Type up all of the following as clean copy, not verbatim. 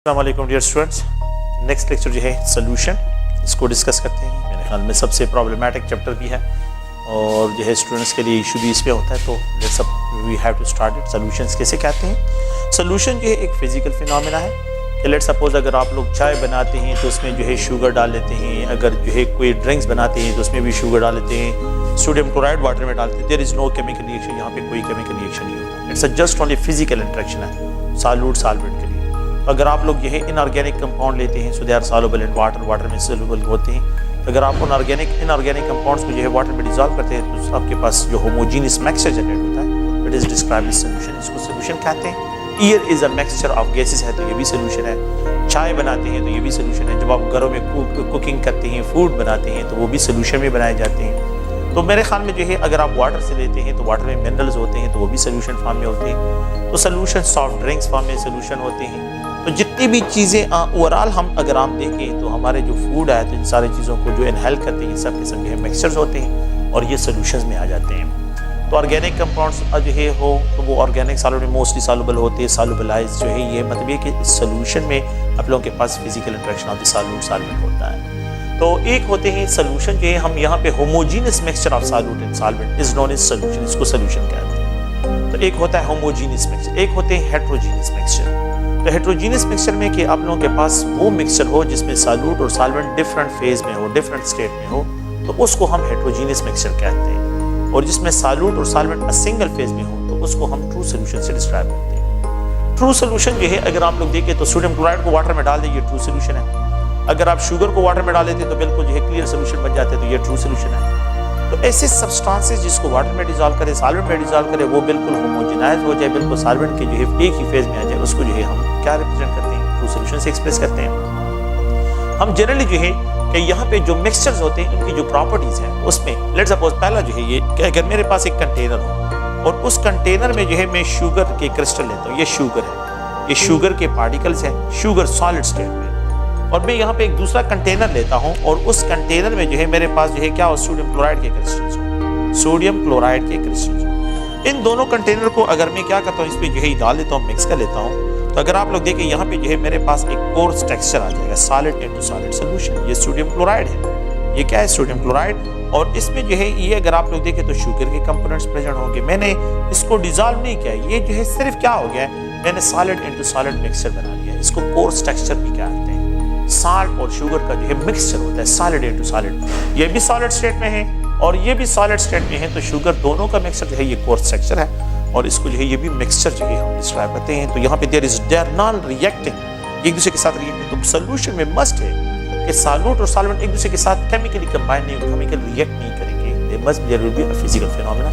अस्सलामुअलैकुम dear students. Next lecture जो है सोल्यूशन, इसको डिस्कस करते हैं। मेरे ख्याल में सबसे प्रॉब्लमेटिक चैप्टर भी है और जो है स्टूडेंट्स के लिए इशू भी इसमें होता है। तो let's we have to start it. Solutions कैसे कहते हैं? सोल्यूशन जो है एक फिजिकल फिनोमेना है कि लेट्स सपोज अगर आप लोग चाय बनाते हैं तो उसमें जो है शुगर डाल लेते हैं, अगर जो है कोई ड्रिंक्स बनाते हैं तो उसमें भी शुगर डाल लेते हैं, सोडियम क्लोराइड वाटर में डालते हैं, there is no chemical reaction. यहाँ पे कोई केमिकल रिएक्शन नहीं होता, it's just only physical interaction है सॉल्यूट सॉल्वेंट के लिए। तो अगर आप लोग यह इनऑर्गेनिक कंपाउंड लेते हैं so they are soluble in water, water में सॉल्युबल होते हैं। तो अगर आप इनऑर्गेनिक कंपाउंड्स को जो है वाटर में डिजॉल्व करते हैं तो आपके पास जो होमोजीनियस मिक्सचर जनरेट होता है, it is described as solution. इसको सॉल्यूशन कहते हैं। Air is a mixture of gases है तो ये भी सॉल्यूशन है। चाय बनाते हैं तो ये भी सॉल्यूशन है। जब आप घरों में कुकिंग करते हैं, फूड बनाते हैं तो वो भी सॉल्यूशन में बनाए जाते हैं। तो मेरे ख्याल में जो है अगर आप वाटर से लेते हैं तो वाटर में मिनरल्स होते हैं तो वो भी सॉल्यूशन फॉर्म में होते हैं। तो सॉल्यूशन सॉफ्ट ड्रिंक्स फॉर्म में सॉल्यूशन होते हैं। तो जितनी भी चीज़ें ओवरऑल हम अगर हम देखें तो हमारे जो फूड है तो इन सारी चीज़ों को जो इनहेल करते हैं सब किस्म के मिक्सचर्स होते हैं और ये सॉल्यूशंस में आ जाते हैं। तो ऑर्गेनिक कंपाउंड्स जो है हो तो वो ऑर्गेनिक सॉल्यूट में मोस्टली सॉल्युबल होते हैं, सॉल्युबलाइज जो है ये मतलब ये कि इस सॉल्यूशन में आप लोगों के पास physical interaction of the solute solvent होता है। तो एक होते हैं सॉल्यूशन जो है हम यहाँ पे homogeneous mixture of solute and solvent is known as solution, इसको सॉल्यूशन कहते हैं। तो एक होता है होमोजीनियस मिक्सचर, एक होते हैं हेट्रोजीनियस मिक्सचर। तो हेट्रोजीनियस मिक्सचर में कि आप लोगों के पास वो मिक्सचर हो जिसमें सॉल्यूट और सॉल्वेंट डिफरेंट फेज में हो, डिफरेंट स्टेट में हो, तो उसको हम हेट्रोजीनियस मिक्सचर कहते हैं। और जिसमें सॉल्यूट और सॉल्वेंट सिंगल फेज में हो तो उसको हम ट्रू सॉल्यूशन से डिस्क्राइब करते हैं। ट्रू सॉल्यूशन जो है अगर आप लोग देखें तो सोडियम क्लोराइड को वाटर में डाल दें ये ट्रू सॉल्यूशन है। अगर आप शुगर को वाटर में डाल देते तो बिल्कुल जो है क्लियर सॉल्यूशन बन जाते तो ये ट्रू सॉल्यूशन है। तो ऐसे सब्सटेंसेस जिसको वाटर में डिसॉल्व करे, सॉल्वेंट में डिसॉल्व करे, वो बिल्कुल होमोजेनाइज हो जाए, बिल्कुल सॉल्वेंट के जो है एक ही फेज में आ जाए, उसको जो है हम क्या रिप्रेजेंट करते हैं? ट्रू सॉल्यूशन से एक्सप्रेस करते हैं। हम जनरली जो है कि यहाँ पे जो मिक्सचर्स होते हैं उनकी जो प्रॉपर्टीज हैं उसमें लेट्स सपोज पहला जो है ये कि अगर मेरे पास एक कंटेनर हो और उस कंटेनर में जो है मैं शुगर के क्रिस्टल लेता हूँ, ये शुगर है, ये शुगर के पार्टिकल्स हैं, शुगर सॉलिड स्टेट में, और मैं यहाँ पे एक दूसरा कंटेनर लेता हूँ और उस कंटेनर में जो है मेरे पास जो है क्या हो, सोडियम क्लोराइड के क्रिस्टल्स हो, सोडियम क्लोराइड के क्रिस्टल्स हो। इन दोनों कंटेनर को अगर मैं क्या करता हूँ, इसमें जो है डाल देता हूँ, मिक्स कर लेता हूँ, तो अगर आप लोग देखें यहाँ पे जो है मेरे पास एक कोर्स टेक्सचर आ जाएगा, सॉलिड इनटू सॉलिड सॉल्यूशन। ये सोडियम क्लोराइड है, ये क्या है? Sodium chloride. और इसमें जो है ये अगर आप लोग देखें तो शुगर के कंपोनेंट्स प्रेजेंट होंगे। मैंने इसको डिसॉल्व नहीं किया, ये जो है सिर्फ क्या हो गया है, मैंने सॉलिड इनटू सॉलिड मिक्सचर बना लिया। इसको कोर्स टेक्सचर भी कहते हैं। साल्ट और शुगर का जो है मिक्सचर होता है सॉलिड इनटू सॉलिड। ये भी सॉलिड स्टेट में है और ये भी सॉलिड स्टेट में है, तो शुगर दोनों का मिक्सचर जो है ये कोर्स टेक्सचर है और इसको जो है ये भी मिक्सचर जो है हम डिस्क्राइब करते हैं। तो यहाँ पे देयर नॉन रिएक्टिंग, एक दूसरे के साथ रिएक्टिंग। तो सोल्यूशन में मस्ट है कि सॉल्यूट और सॉल्वेंट एक दूसरे के साथ केमिकली कंबाइन नहीं, केमिकल रिएक्ट नहीं करेंगे। There must there will be a physical phenomena.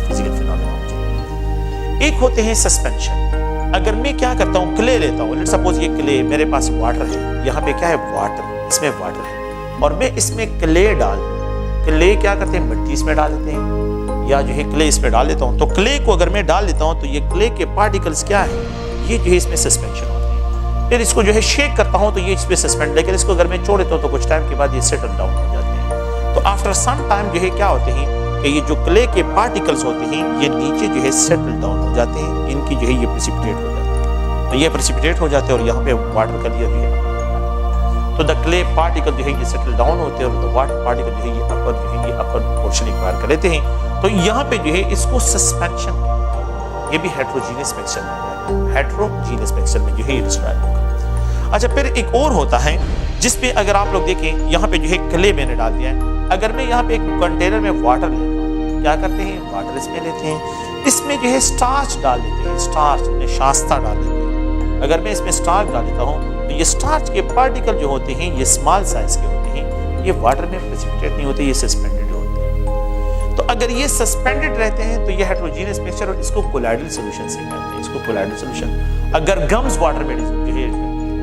एक होते हैं सस्पेंशन। अगर मैं क्या करता हूँ, क्ले लेता हूँ, लेट्स सपोज ये क्ले मेरे पास वाटर है, यहाँ पे क्या है? वाटर, इसमें वाटर है और मैं इसमें क्ले क्ले क्या करते हैं? मिट्टी इसमें डाल देते हैं या जो है क्ले इसमें डाल देता हूँ। तो क्ले को अगर मैं डाल देता हूँ तो ये क्ले के पार्टिकल्स क्या है? ये जो है इसमें सस्पेंशन होते हैं। फिर इसको जो है शेक करता हूँ तो ये इसमें सस्पेंड, लेकिन इसको अगर मैं छोड़ देता हूँ तो कुछ टाइम के बाद ये सेटल डाउन हो जाते हैं। तो आफ्टर सम टाइम जो है क्या होते हैं कि ये जो क्ले के पार्टिकल्स होते हैं ये नीचे जो है सेटल डाउन हो जाते हैं, इनकी जो है ये प्रेसिपिटेट हो जाते हैं। तो ये प्रेसिपिटेट हो जाते हैं और यहाँ पे वाटर का लिया भी है। तो द क्ले पार्टिकल जो है ये सेटल डाउन होते हैं और द वाटर पार्टिकल जो है ये अपर पोर्शन एक्वायर कर लेते हैं। तो यहाँ पे जो है इसको सस्पेंशन, ये भी हेट्रोजीनियस मिक्सचर में, हेट्रोजीनियस मिक्सचर में जो है ये डिस्क्राइब होगा। अच्छा, फिर एक और होता है जिसपे अगर आप लोग देखें यहाँ पे जो है क्ले मैंने डाल दिया है। अगर मैं यहाँ पे एक कंटेनर में वाटर लेता हूँ, क्या करते हैं? वाटर इसमें लेते हैं, इसमें जो है स्टार्च डाल देते हैं, स्टार्च शास्ता डाल देते हैं। अगर मैं इसमें स्टार्च डाल देता हूँ तो ये स्टार्च के पार्टिकल जो होते हैं ये स्मॉल साइज के होते हैं, ये वाटर में प्रेसिपिटेट नहीं होते, ये सस्पेंडेड होते हैं। तो अगर ये सस्पेंडेड रहते हैं तो ये हेट्रोजीनियस मिक्सचर और इसको कोलाइडल सॉल्यूशन से कहते हैं, इसको कोलाइडल सॉल्यूशन। अगर गम्स वाटर में जो है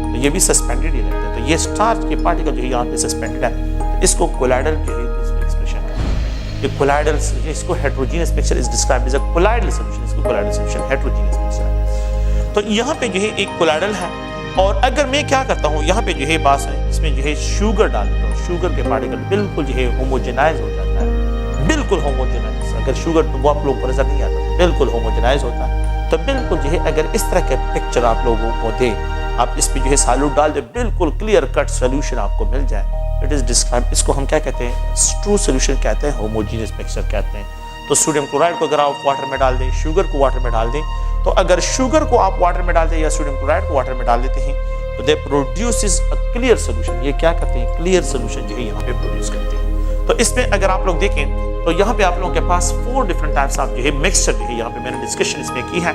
तो ये भी सस्पेंडेड ही रहते हैं। तो ये स्टार्च के पार्टिकल जो है यहाँ पे सस्पेंडेड है, इसको कोलाइडल जो है एक्सप्रेशन कहते हैं। ये कोलाइडल, इसको heterogeneous mixture is described as a colloidal solution, इसको कोलाइडल सॉल्यूशन हेट्रोजीनियस मिक्सचर। तो यहाँ पे जो है एक कोलाइडल है और अगर मैं क्या करता हूँ, यहाँ पे जो है बात है, इसमें जो है शुगर डाल देता हूँ, शुगर के पार्टिकल बिल्कुल जो है होमोजेनाइज हो जाता है, बिल्कुल होमोजेनाइज। अगर शुगर तो वो आप लोगों को नजर नहीं आता, बिल्कुल होमोजेनाइज होता है। तो बिल्कुल जो है अगर इस तरह के पिक्चर आप लोगों को दे आप इस पे जो है सालूट डाल दे, बिल्कुल क्लियर कट सोल्यूशन आपको मिल जाए। इट इज डिस्क्राइब, इसको हम क्या कहते हैं, ट्रू सोल्यूशन कहते हैं, होमोजीनियस मिक्सचर कहते हैं। तो सोडियम क्लोराइड को अगर आप वाटर में डाल दें, शुगर को वाटर में डाल दें, तो अगर शुगर को आप वाटर में डाल दें या सोडियम क्लोराइड को वाटर में डाल देते हैं तो दे प्रोड्यूसेस अ क्लियर सोल्यूशन। ये क्या करते हैं, क्लियर सोल्यूशन जो है यहाँ पे प्रोड्यूस करते हैं। तो इसमें अगर आप लोग देखें तो यहाँ पे आप लोगों के पास 4 डिफरेंट टाइप्स ऑफ जो है मिक्सचर जो है यहाँ पे मैंने डिस्कशन इसमें की है।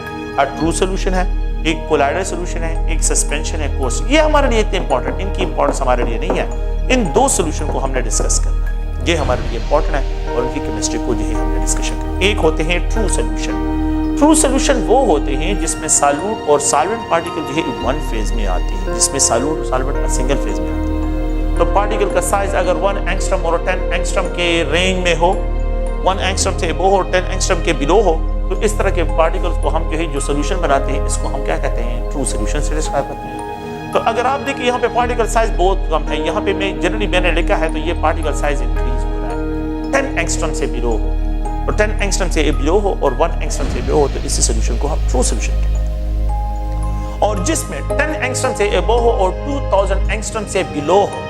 ट्रू सोल्यूशन है, एक कोलाइडल सोल्यूशन है, एक सस्पेंशन है, कोर्स। ये हमारे लिए इतने इंपॉर्टेंट, इनकी इंपॉर्टेंस हमारे लिए नहीं है। इन 2 सोल्यूशन को हमने डिस्कस करना है, ये हमारे लिए इंपॉर्टेंट है और उनकी केमिस्ट्री को जो है हमने डिस्कशन करना। एक होते हैं ट्रू सोल्यूशन। ट्रू सोल्यूशन वो होते हैं जिसमें सालूट और सॉल्वेंट पार्टिकल जो है वन फेज में आते हैं, जिसमें सालूट और सॉल्वेंट सिंगल फेज में आते हैं। तो पार्टिकल का साइज अगर 1 एंगस्ट्रम और 10 एंगस्ट्रम के रेंज में हो, 1 एंगस्ट्रम से अबव हो, 10 एंगस्ट्रम के बिलो हो, तो इस तरह के पार्टिकल्स को हम जो है जो सोल्यूशन बनाते हैं इसको हम क्या कहते हैं, ट्रू सोल्यूशन से डिस्क्राइब करते हैं। तो अगर आप देखिए यहाँ पे पार्टिकल साइज बहुत कम है, यहाँ पे मैंने लिखा है तो ये पार्टिकल साइज इंक्रीज हो रहा है, 10 एंगस्ट्रम से बिलो हो, और 10 एंगस्ट्रम से बिलो हो और 1 एंगस्ट्रम से बिलो हो, तो इसी सोल्यूशन को हम ट्रू सोल्यूशन कहते हैं। और जिसमें 10 एंगस्ट्रम से अबव हो और 2000 एंगस्ट्रम से बिलो हो,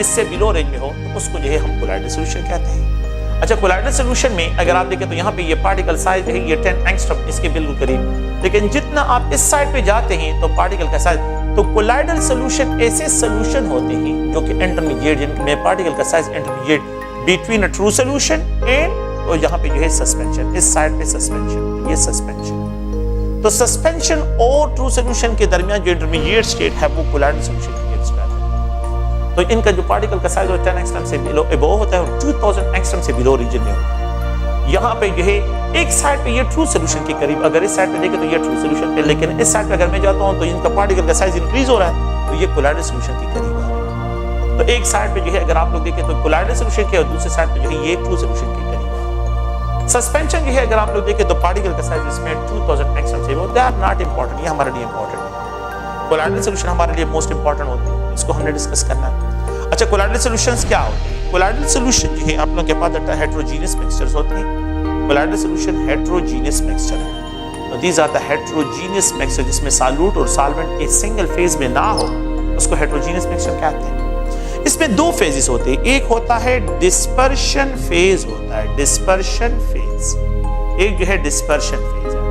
इससे बिलो रेंज में हो, तो उसको जो है हम कोलाइडल सोल्यूशन कहते हैं। अच्छा, कोलाइडल सोल्यूशन में अगर आप देखें तो यहाँ पे ये पार्टिकल साइज है ये 10 एंगस्ट्रम इसके बिल्कुल करीब, लेकिन जितना आप इस साइड पे जाते हैं तो पार्टिकल का साइज, तो कोलाइडल सोल्यूशन ऐसे सोल्यूशन होते हैं जो कि इंटरमीडिएट, जिनमें पार्टिकल का size intermediate between a true solution and, और यहाँ पे जो है सस्पेंशन, इस साइड पे सस्पेंशन, ये सस्पेंशन। तो सस्पेंशन और ट्रू सोल्यूशन के दरमियान जो इंटरमीडिएट स्टेट है वो कोलाइडल सोल्यूशन की डिस्क्राइब है। तो इनका जो पार्टिकल का साइज 10 एंगस्ट्रम से बिलो अबव होता है और 2000 एंगस्ट्रम से बिलो रीजन में होता है। यहाँ पे जो है एक साइड पे ये ट्रू सोल्यूशन के करीब, अगर इस साइड पे देखें तो ये ट्रू सोल्यूशन पे, लेकिन इस साइड पे अगर मैं जाता हूँ तो इनका पार्टिकल का साइज इंक्रीज हो रहा है, तो ये कोलाइडल सोल्यूशन के करीब है। तो एक साइड पे जो है अगर आप लोग देखें तो कोलाइडल सोल्यूशन के, और दूसरे साइड पे जो है ये ट्रू सोल्यूशन के करीब है। सस्पेंशन जो है अगर आप लोग देखें तो पार्टिकल का साइज इसमें 2000 एंगस्ट्रम से, दे आर नॉट इंपॉर्टेंट, ये हमारे लिए इंपॉर्टेंट है। कोलाइडल सोल्यूशन हमारे लिए मोस्ट इंपॉर्टेंट होते हैं, इसको हमने डिस्कस करना है। अच्छा, कोलाइडल सॉल्यूशंस क्या होते हैं? कोलाइडल सॉल्यूशन जो है आप लोगों के पास हेटेरोजीनियस मिक्सचर्स होते हैं। कोलाइडल सॉल्यूशन हेटेरोजीनियस मिक्सचर है। तो these are the heterogeneous mixture, जिसमें सॉल्यूट और सॉल्वेंट एक सिंगल फेज में ना हो, उसको हेटेरोजीनियस मिक्सचर कहते हैं। इसमें 2 फेजेस होते हैं, एक होता है डिस्पर्शन फेज होता है, डिस्पर्शन फेज, एक जो है डिस्पर्शन फेज है,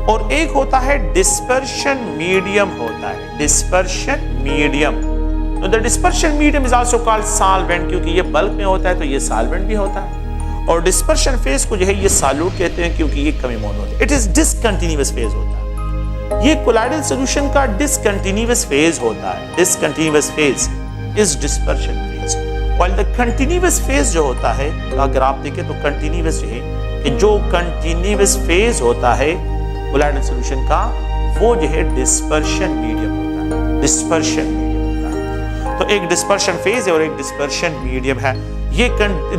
और एक होता है डिस्पर्शन मीडियम होता है, डिस्पर्शन मीडियम। तो the dispersion medium is also called solvent, क्योंकि ये बल्क में होता है तो ये सॉल्वेंट भी होता है। और डिस्पर्शन फेज को जो है ये सॉल्यूट कहते हैं, क्योंकि ये कमी मौन होता है। इट इज डिसकंटिन्यूअस फेज होता है, ये कोलाइडल सॉल्यूशन का डिसकंटिन्यूअस फेज होता है। Discontinuous phase is dispersion phase, while the continuous phase जो होता है, अगर आप देखें तो कंटिन्यूअस जो है कि जो कंटिन्यूअस फेज होता है कोलाइडल सॉल्यूशन का, वो जो है डिस्पर्शन मीडियम होता है, डिस्पर्शन मीडियम होता है। तो एक डिस्पर्शन फेज है और एक डिस्पर्शन मीडियम है, ये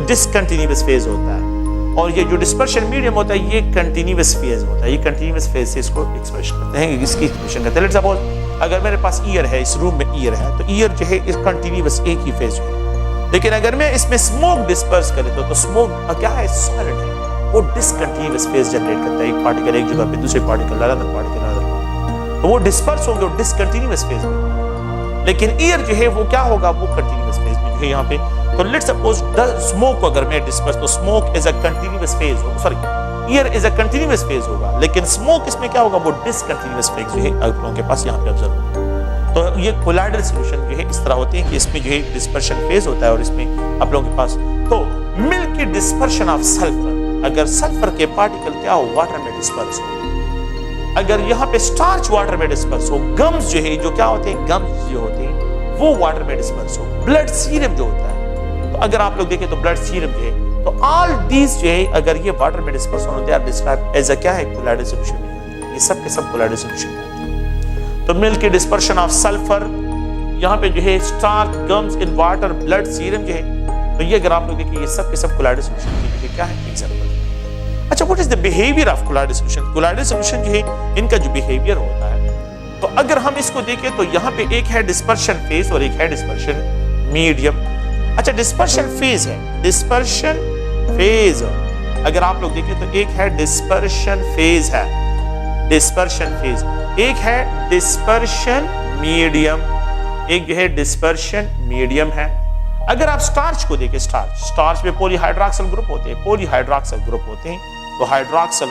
डिसकंटिन्यूअस फेज होता है। और ये जो डिस्पर्शन मीडियम होता है ये कंटिन्यूअस फेज होता है, ये कंटिन्यूअस फेज से इसको एक्सप्रेस करते हैं, इसकी एक्सप्रेशन करते हैं। लेट्स सपोज अगर मेरे पास ईयर है, इस रूम में ईयर है, तो ईयर जो है इस कंटिन्यूअस एक ही फेज है। लेकिन अगर मैं इसमें स्मोक डिस्पर्स कर देता हूं तो स्मोक क्या है, सॉलिड है, वो डिसकंटिन्यूअस फेज जनरेट करता है। एक पार्टिकल एक जगह पे, दूसरे पार्टिकल अदर पार्टिकल अदर, तो वो डिस्पर्स होंगे और डिसकंटिन्यूअस फेज में। लेकिन ईयर जो है वो क्या होगा, वो कंटिन्यूअस फेज में जो है यहाँ पे। तो लेट्स सपोज द स्मोक को अगर मैं डिस्पर्स, तो smoke is a continuous phase हो, sorry air is a continuous phase होगा, लेकिन स्मोक इसमें क्या होगा, वो डिसकंटिन्यूअस फेज जो है आप लोगों के पास यहाँ पे ऑब्जर्व होगा। तो ये कोलाइडल सॉल्यूशन जो है इस तरह होते हैं कि इसमें जो है डिस्पर्शन फेज होता है और इसमें आप लोगों के पास तो मिल्क की डिस्पर्शन ऑफ सल्फर, अगर सल्फर के पार्टिकल क्या हो, वाटर में डिस्पर्स हो, अगर यहाँ पे स्टार्च वाटर में डिस्पर्स हो, गम्स जो है जो क्या होते हैं, गम्स जो होते हैं वो वाटर में डिस्पर्स हो, ब्लड सीरम जो होता है, तो अगर आप लोग देखें तो ब्लड सीरम जो है, तो ऑल दीज जो है अगर ये वाटर में डिस्पर्स हो, they are described as a क्या है, कोलाइडल सॉल्यूशन। ये सब के सब कोलाइडल सॉल्यूशन। तो मिल्क की डिस्पर्शन ऑफ सल्फर, यहाँ पे जो है starch, gums in water, blood serum जो है, तो ये अगर आप लोग देखिए ये सब के सब कोलाइडल सॉल्यूशन की क्या है, एग्जांपल। अच्छा, what is the behaviour of colloidal solution? Colloidal solution जो है इनका जो बिहेवियर होता है, तो अगर हम इसको देखें तो यहाँ पे एक है डिस्पर्शन फेज और एक है डिस्पर्शन मीडियम। अच्छा, डिस्पर्शन फेज है, डिस्पर्शन फेज अगर आप लोग देखें तो एक है डिस्पर्शन फेज है, डिस्पर्शन फेज, एक है डिस्पर्शन मीडियम, एक जो है डिस्पर्शन मीडियम है। अगर आप स्टार्च को देखें, स्टार्च में पॉलीहाइड्रॉक्सिल ग्रुप होते हैं, पॉलीहाइड्रॉक्सिल ग्रुप होते हैं, तो हाइड्रॉक्सिल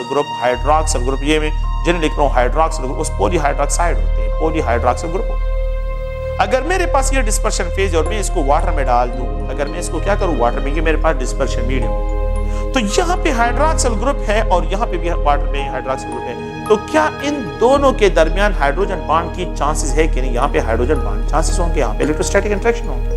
ग्रुप ये मैं जिन्हें लिख रहा हूँ हाइड्रॉक्सिल ग्रुप, उस पॉलीहाइड्रॉक्साइड होते हैं, पॉलीहाइड्रॉक्सिल ग्रुप होते हैं। अगर मेरे पास ये डिस्पर्शन फेज और मैं इसको वाटर में डाल दूं, अगर मैं इसको क्या करूं वाटर में, ये मेरे पास डिस्पर्शन मीडियम है, तो यहाँ पे हाइड्रॉक्सिल ग्रुप है और यहाँ पे भी वाटर में हाइड्रॉक्सिल ग्रुप है, तो क्या इन दोनों के दरमियान हाइड्रोजन बॉन्ड की चांसेस है कि नहीं? यहाँ पे हाइड्रोजन बॉन्ड चांसेस होंगे, यहाँ पे इलेक्ट्रोस्टैटिक इंटरेक्शन होंगे।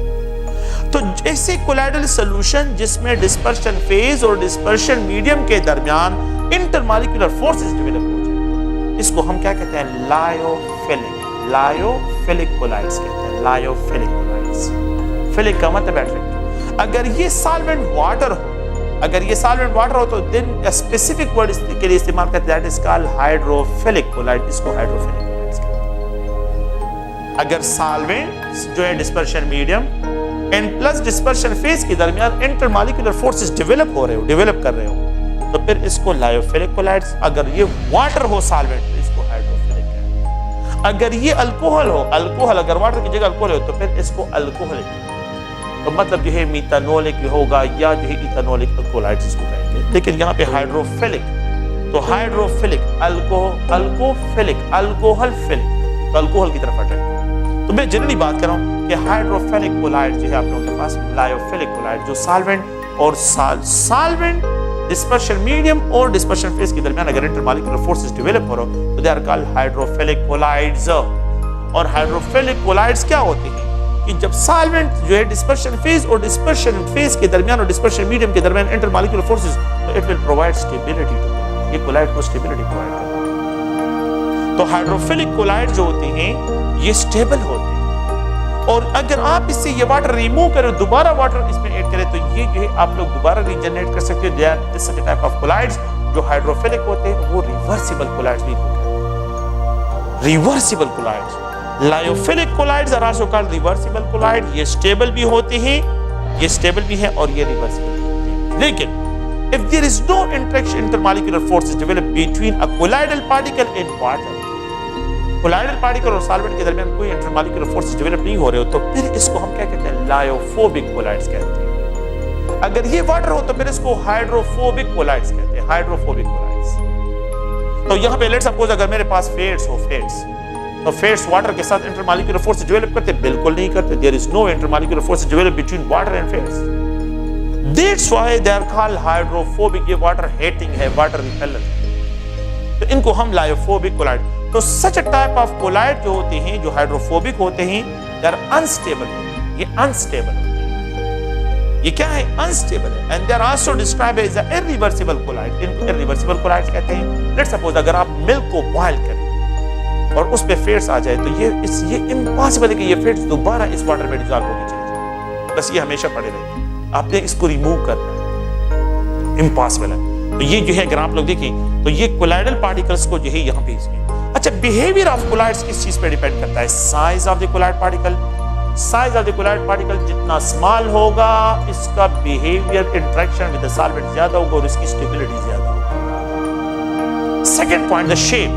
तो ऐसे कोलाइडल सॉल्यूशन जिसमें डिस्पर्शन फेज और डिस्पर्शन मीडियम के दरमियान इंटरमॉलिक्यूलर फोर्सेस डेवलप हो जाए, इसको हम क्या कहते हैं? लायोफिलिक कोलाइड्स कहते हैं। लायोफिलिक कोलाइड्स, फिलिक का मतलब अट्रैक्टिव। अगर ये सॉल्वेंट वाटर हो, तो देन स्पेसिफिक वर्ड इसके लिए इस्तेमाल करते हैं, that is called hydrophilic colloid. इसको हाइड्रोफिलिक कोलाइड्स कहते हैं। अगर सॉल्वेंट जो है dispersion medium and plus dispersion phase के दरमियान इंटरमॉलिक्यूलर फोर्सेस डेवलप कर रहे हो, तो फिर इसको लायोफिलिक कोलाइड्स। अगर ये वाटर हो सॉल्वेंट, तो इसको हाइड्रोफिलिक है। अगर ये अल्कोहल हो, अगर वाटर की जगह अल्कोहल हो, तो फिर इसको अल्कोहलिक, तो मतलब जो है मीथानोलिक होगा या जो है इथानोलिक कोलाइड्स इसको कहेंगे। लेकिन यहाँ पे हाइड्रोफिलिक, तो हाइड्रोफिलिक, अल्कोहलिक, तो अल्कोहल की तरफ अट्रैक्ट। तो मैं जनरली बात कर रहा हूँ कि हाइड्रोफिलिक कोलाइड जो है आप लोगों के पास, लायोफिलिक कोलाइड जो सॉल्वेंट और सॉल्वेंट डिस्पर्शन मीडियम और डिस्पर्शन फेज के दरमियान अगर इंटरमॉलिक्यूलर फोर्सेस डेवलप हो रहा हो, तो they are called hydrophilic colloids. और हाइड्रोफिलिक कोलाइड्स क्या होते हैं कि जब सॉल्वेंट जो है डिस्पर्शन फेज और डिस्पर्शन फेज के दरमियान और डिस्पर्शन मीडियम के दरमियान इंटरमॉलिक्यूलर फोर्सेस, तो it will provide stability to, ये कोलाइड को स्टेबिलिटी प्रोवाइड करता है। तो हाइड्रोफिलिक कोलाइड जो होते हैं ये स्टेबल होते हैं, और अगर आप इससे ये वाटर रिमूव करें, दोबारा वाटर इसमें ऐड करें, तो ये जो है आप लोग दोबारा रीजनरेट कर सकते हो। दिस टाइप ऑफ कोलाइड्स जो हाइड्रोफिलिक होते हैं वो रिवर्सिबल कोलाइड्स भी होते हैं। Reversible colloids, lyophilic colloids are also called reversible colloid. ये स्टेबल भी होते हैं, और ये रिवर्सिबल भी होते हैं। लेकिन if there is no interaction, intermolecular forces develop between a colloidal particle and water, colloidal particle और सॉल्वेंट के दरमियान कोई इंटरमॉलिक्यूलर फोर्सेस डेवलप नहीं हो रहे हो, तो फिर इसको हम क्या कहते हैं? लायोफोबिक कोलाइड्स कहते हैं। अगर ये वाटर हो, तो फिर इसको हाइड्रोफोबिक कोलाइड्स कहते हैं, हाइड्रोफोबिक कोलाइड्स। तो यहाँ पे लेट्स सपोज अगर मेरे पास फेट्स हो, तो फेट्स वाटर के साथ इंटरमॉलिक्यूलर फोर्सेस डेवलप करते? बिल्कुल नहीं करते। There is no intermolecular forces develop between water and fats, that's why they are called hydrophobic. ये वाटर हेटिंग है, वाटर रिपेलेंट, तो इनको हम लायोफोबिक कोलाइड। तो सच टाइप ऑफ कोलाइड जो होते हैं, जो हाइड्रोफोबिक होते हैं, दे आर अनस्टेबल, ये अनस्टेबल होते हैं। ये क्या है? अनस्टेबल है। And they are also described as irreversible colloid. इनको इरिवर्सिबल कोलाइड्स कहते हैं। लेट्स सपोज अगर आप मिल्क को बॉयल करें और उस पे फेट्स आ जाए, तो ये इम्पॉसिबल है कि ये फेट्स दोबारा इस वाटर में डिसॉल्व होके चले जाए, बस ये हमेशा पड़े रहेंगे। आपने इसको रिमूव करना है, इम्पॉसिबल है। तो ये जो है अगर आप लोग देखें, तो ये कोलाइडल पार्टिकल्स को जो है यहाँ पे इसमें, अच्छा बिहेवियर ऑफ कोलाइड्स किस चीज पे डिपेंड करता है? Size of the colloid particle. Size of the colloid particle जितना स्मॉल होगा, इसका behaviour interaction with the solvent ज्यादा होगा और इसकी स्टेबिलिटी ज्यादा होगी। Second point, the shape.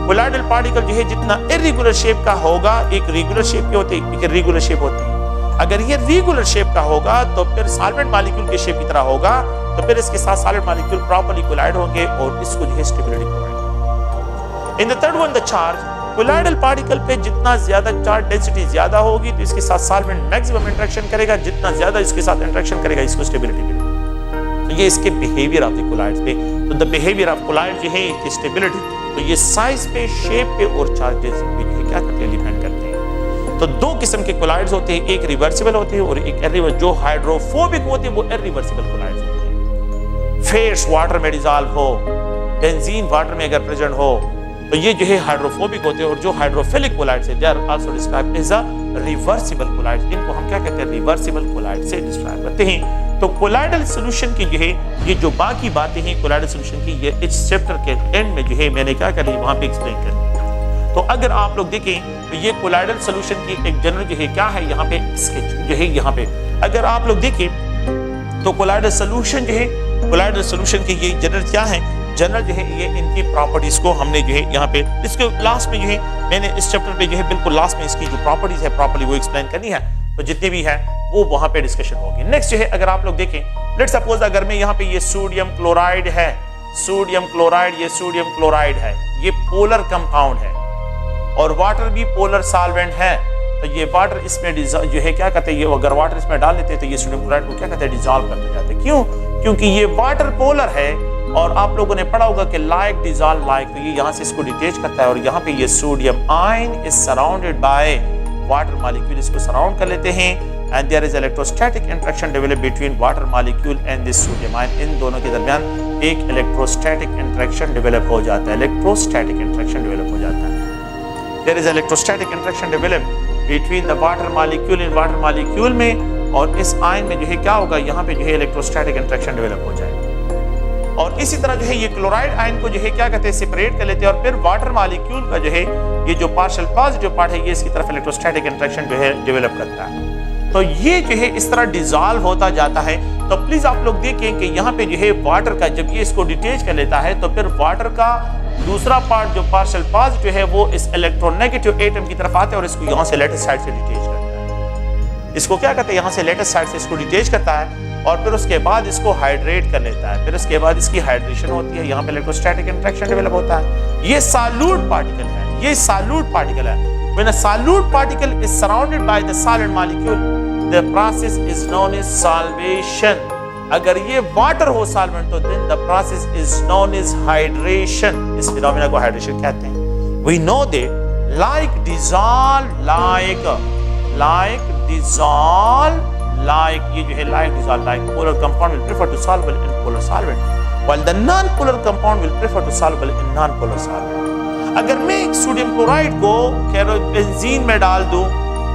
Colloidal particle जो है जितना इरेगुलर शेप का होगा, एक रेगुलर शेप के होते हैं, एक इरेगुलर शेप होती है। अगर ये रेगुलर शेप का होगा, तो फिर सॉल्वेंट मॉलिक्यूल के शेप की तरह होगा, तो फिर इसके साथ सॉलिड मॉलिक्यूल प्रॉपर्ली कोलाइड होंगे और इसको जो है स्टेबिलिटी प्रोवाइड करेंगे। In the third one, the charge. Colloidal particle पे जितना ज्यादा चार्ज डेंसिटी ज्यादा होगी, तो इसके साथ सॉल्वेंट मैक्सिमम इंटरेक्शन करेगा, जितना ज्यादा इसके साथ इंटरेक्शन करेगा, इसको स्टेबिलिटी मिलेगी। तो ये इसके बिहेवियर ऑफ द कोलाइड्स पे। तो द बिहेवियर ऑफ कोलाइड जो है इसकी स्टेबिलिटी, तो ये साइज पे, शेप पे और चार्ज डेंसिटी पे क्या करते हैं? डिपेंड करते हैं। तो दो किस्म के कोलाइड्स होते हैं, एक रिवर्सिबल होते हैं और एक इरिवर्सिबल। जो हाइड्रोफोबिक होते हैं वो इरिवर्सिबल कोलाइड्स होते हैं। फेट्स वाटर में डिसॉल्व हो, बेंजीन वाटर में अगर प्रेजेंट हो, तो ये जो है हाइड्रोफोबिक होते हैं। और जो हाइड्रोफिलिक कोलाइड्स है, they are also described as a reversible colloids. इनको हम क्या कहते हैं? रिवर्सिबल कोलाइड से डिस्क्राइब करते हैं। तो कोलाइडल सॉल्यूशन की जो है, ये जो बाकी बातें हैं कोलाइडल सॉल्यूशन की, ये इस चैप्टर के एंड में जो है मैंने क्या करी वहां पे एक्सप्लेन करी। तो अगर आप लोग देखें, तो ये कोलाइडल सॉल्यूशन की एक जनरल जो है क्या है, यहाँ पे स्केच जो है यहाँ पे अगर आप लोग देखें, तो कोलाइडल सॉल्यूशन जो है, कोलाइडल सॉल्यूशन की ये जनरल क्या है जनरल जो है ये इनकी प्रॉपर्टीज को हमने जो है यहाँ पे इसके लास्ट में जो है मैंने इस चैप्टर पे जो है बिल्कुल लास्ट में इसकी जो प्रॉपर्टीज है प्रॉपर्ली वो एक्सप्लेन करनी है, तो जितनी भी है वो वहां पे डिस्कशन होगी। नेक्स्ट जो है अगर आप लोग देखें, लेट्स सपोज अगर मैं यहाँ पे ये सोडियम क्लोराइड है, सोडियम क्लोराइड, ये सोडियम क्लोराइड है, ये पोलर कंपाउंड है और वाटर भी पोलर सॉल्वेंट है, तो ये वाटर इसमें जो है क्या कहते हैं, ये अगर वाटर इसमें डाल देते हैं तो ये सोडियम क्लोराइड को क्या कहते हैं, डिसॉल्व करते जाते हैं। क्यों? क्योंकि ये वाटर पोलर है और आप लोगों ने पढ़ा होगा कि लाइक डिसॉल्व लाइक, तो ये यहाँ से इसको डिटेच करता है और यहाँ पे ये sodium ion is surrounded by water molecule, इसको सराउंड कर लेते हैं and there is electrostatic interaction develop between water molecule and this sodium ion. इन दोनों के दरमियान एक इलेक्ट्रोस्टैटिक इंटरेक्शन डेवलप हो जाता है, इलेक्ट्रोस्टैटिक इंटरेक्शन डेवलप हो जाता है। There is electrostatic interaction develop between the water molecule in water molecule में, और इस आयन में जो है क्या होगा, यहाँ पे जो है इलेक्ट्रोस्टैटिक इंटरेक्शन डेवलप हो जाएगा। और इसी तरह जो है ये क्लोराइड आयन को जो है क्या कहते हैं, सेपरेट कर लेते हैं और फिर वाटर मॉलिक्यूल का जो है ये जो पार्शियल पॉजिटिव पार्ट है ये इसकी तरफ इलेक्ट्रोस्टैटिक इंटरेक्शन जो है डेवलप करता है। तो ये जो है इस तरह डिसॉल्व होता जाता है। तो प्लीज आप लोग देखें कि यहाँ पे जो है वाटर का जब ये इसको डिटेच कर लेता है तो फिर वाटर का दूसरा पार्ट जो पार्शियल पॉजिटिव है वो इस इलेक्ट्रोनेगेटिव एटम की तरफ आता है और इसको यहाँ से लेटेस्ट साइड से डिटेच करता है। इसको क्या कहते हैं, यहाँ से लेटेस्ट साइड से इसको डिटेच करता है और फिर उसके बाद इसको हाइड्रेट कर लेता है, फिर उसके बाद इसकी हाइड्रेशन होती है, यहाँ पे इलेक्ट्रोस्टैटिक इंटरेक्शन डेवलप होता है। ये सॉल्यूट पार्टिकल है, ये सॉल्यूट पार्टिकल है। When a solute particle is surrounded by the solid molecule, the process is known as solvation. अगर ये वाटर हो सॉल्वेंट तो then the process is known as hydration. इस फिनोमेना को हाइड्रेशन कहते हैं। We know that like dissolve like ये जो है like dissolve like polar compound will prefer to soluble in polar solvent, while the non-polar compound will prefer to soluble in non-polar solvent. अगर मैं sodium chloride को benzene में डाल दूं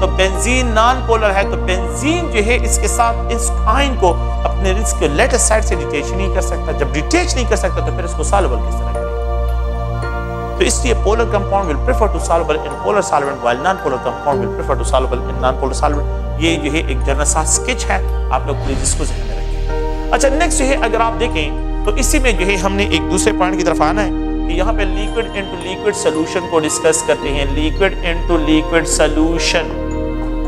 तो बेंजीन नॉन पोलर है, तो बेंजीन जो है इसके साथ इस आयन को अपने रिस्क लेटेस्ट साइड से डिटेच नहीं कर सकता। जब डिटेच नहीं कर सकता तो फिर इसको सॉल्युबल किस तरह करेगा? तो इसलिए polar compound will prefer to soluble in polar solvent while non polar compound will prefer to soluble in non polar solvent. ये जो है एक जनरल सा स्केच है, आप लोग प्लीज इसको ध्यान में रखें। अच्छा नेक्स्ट जो है अगर आप देखें तो इसी में जो है हमने एक दूसरे पॉइंट की तरफ आना है कि यहाँ पे लिक्विड इनटू लिक्विड सॉल्यूशन को डिस्कस करते हैं। Liquid into liquid solution,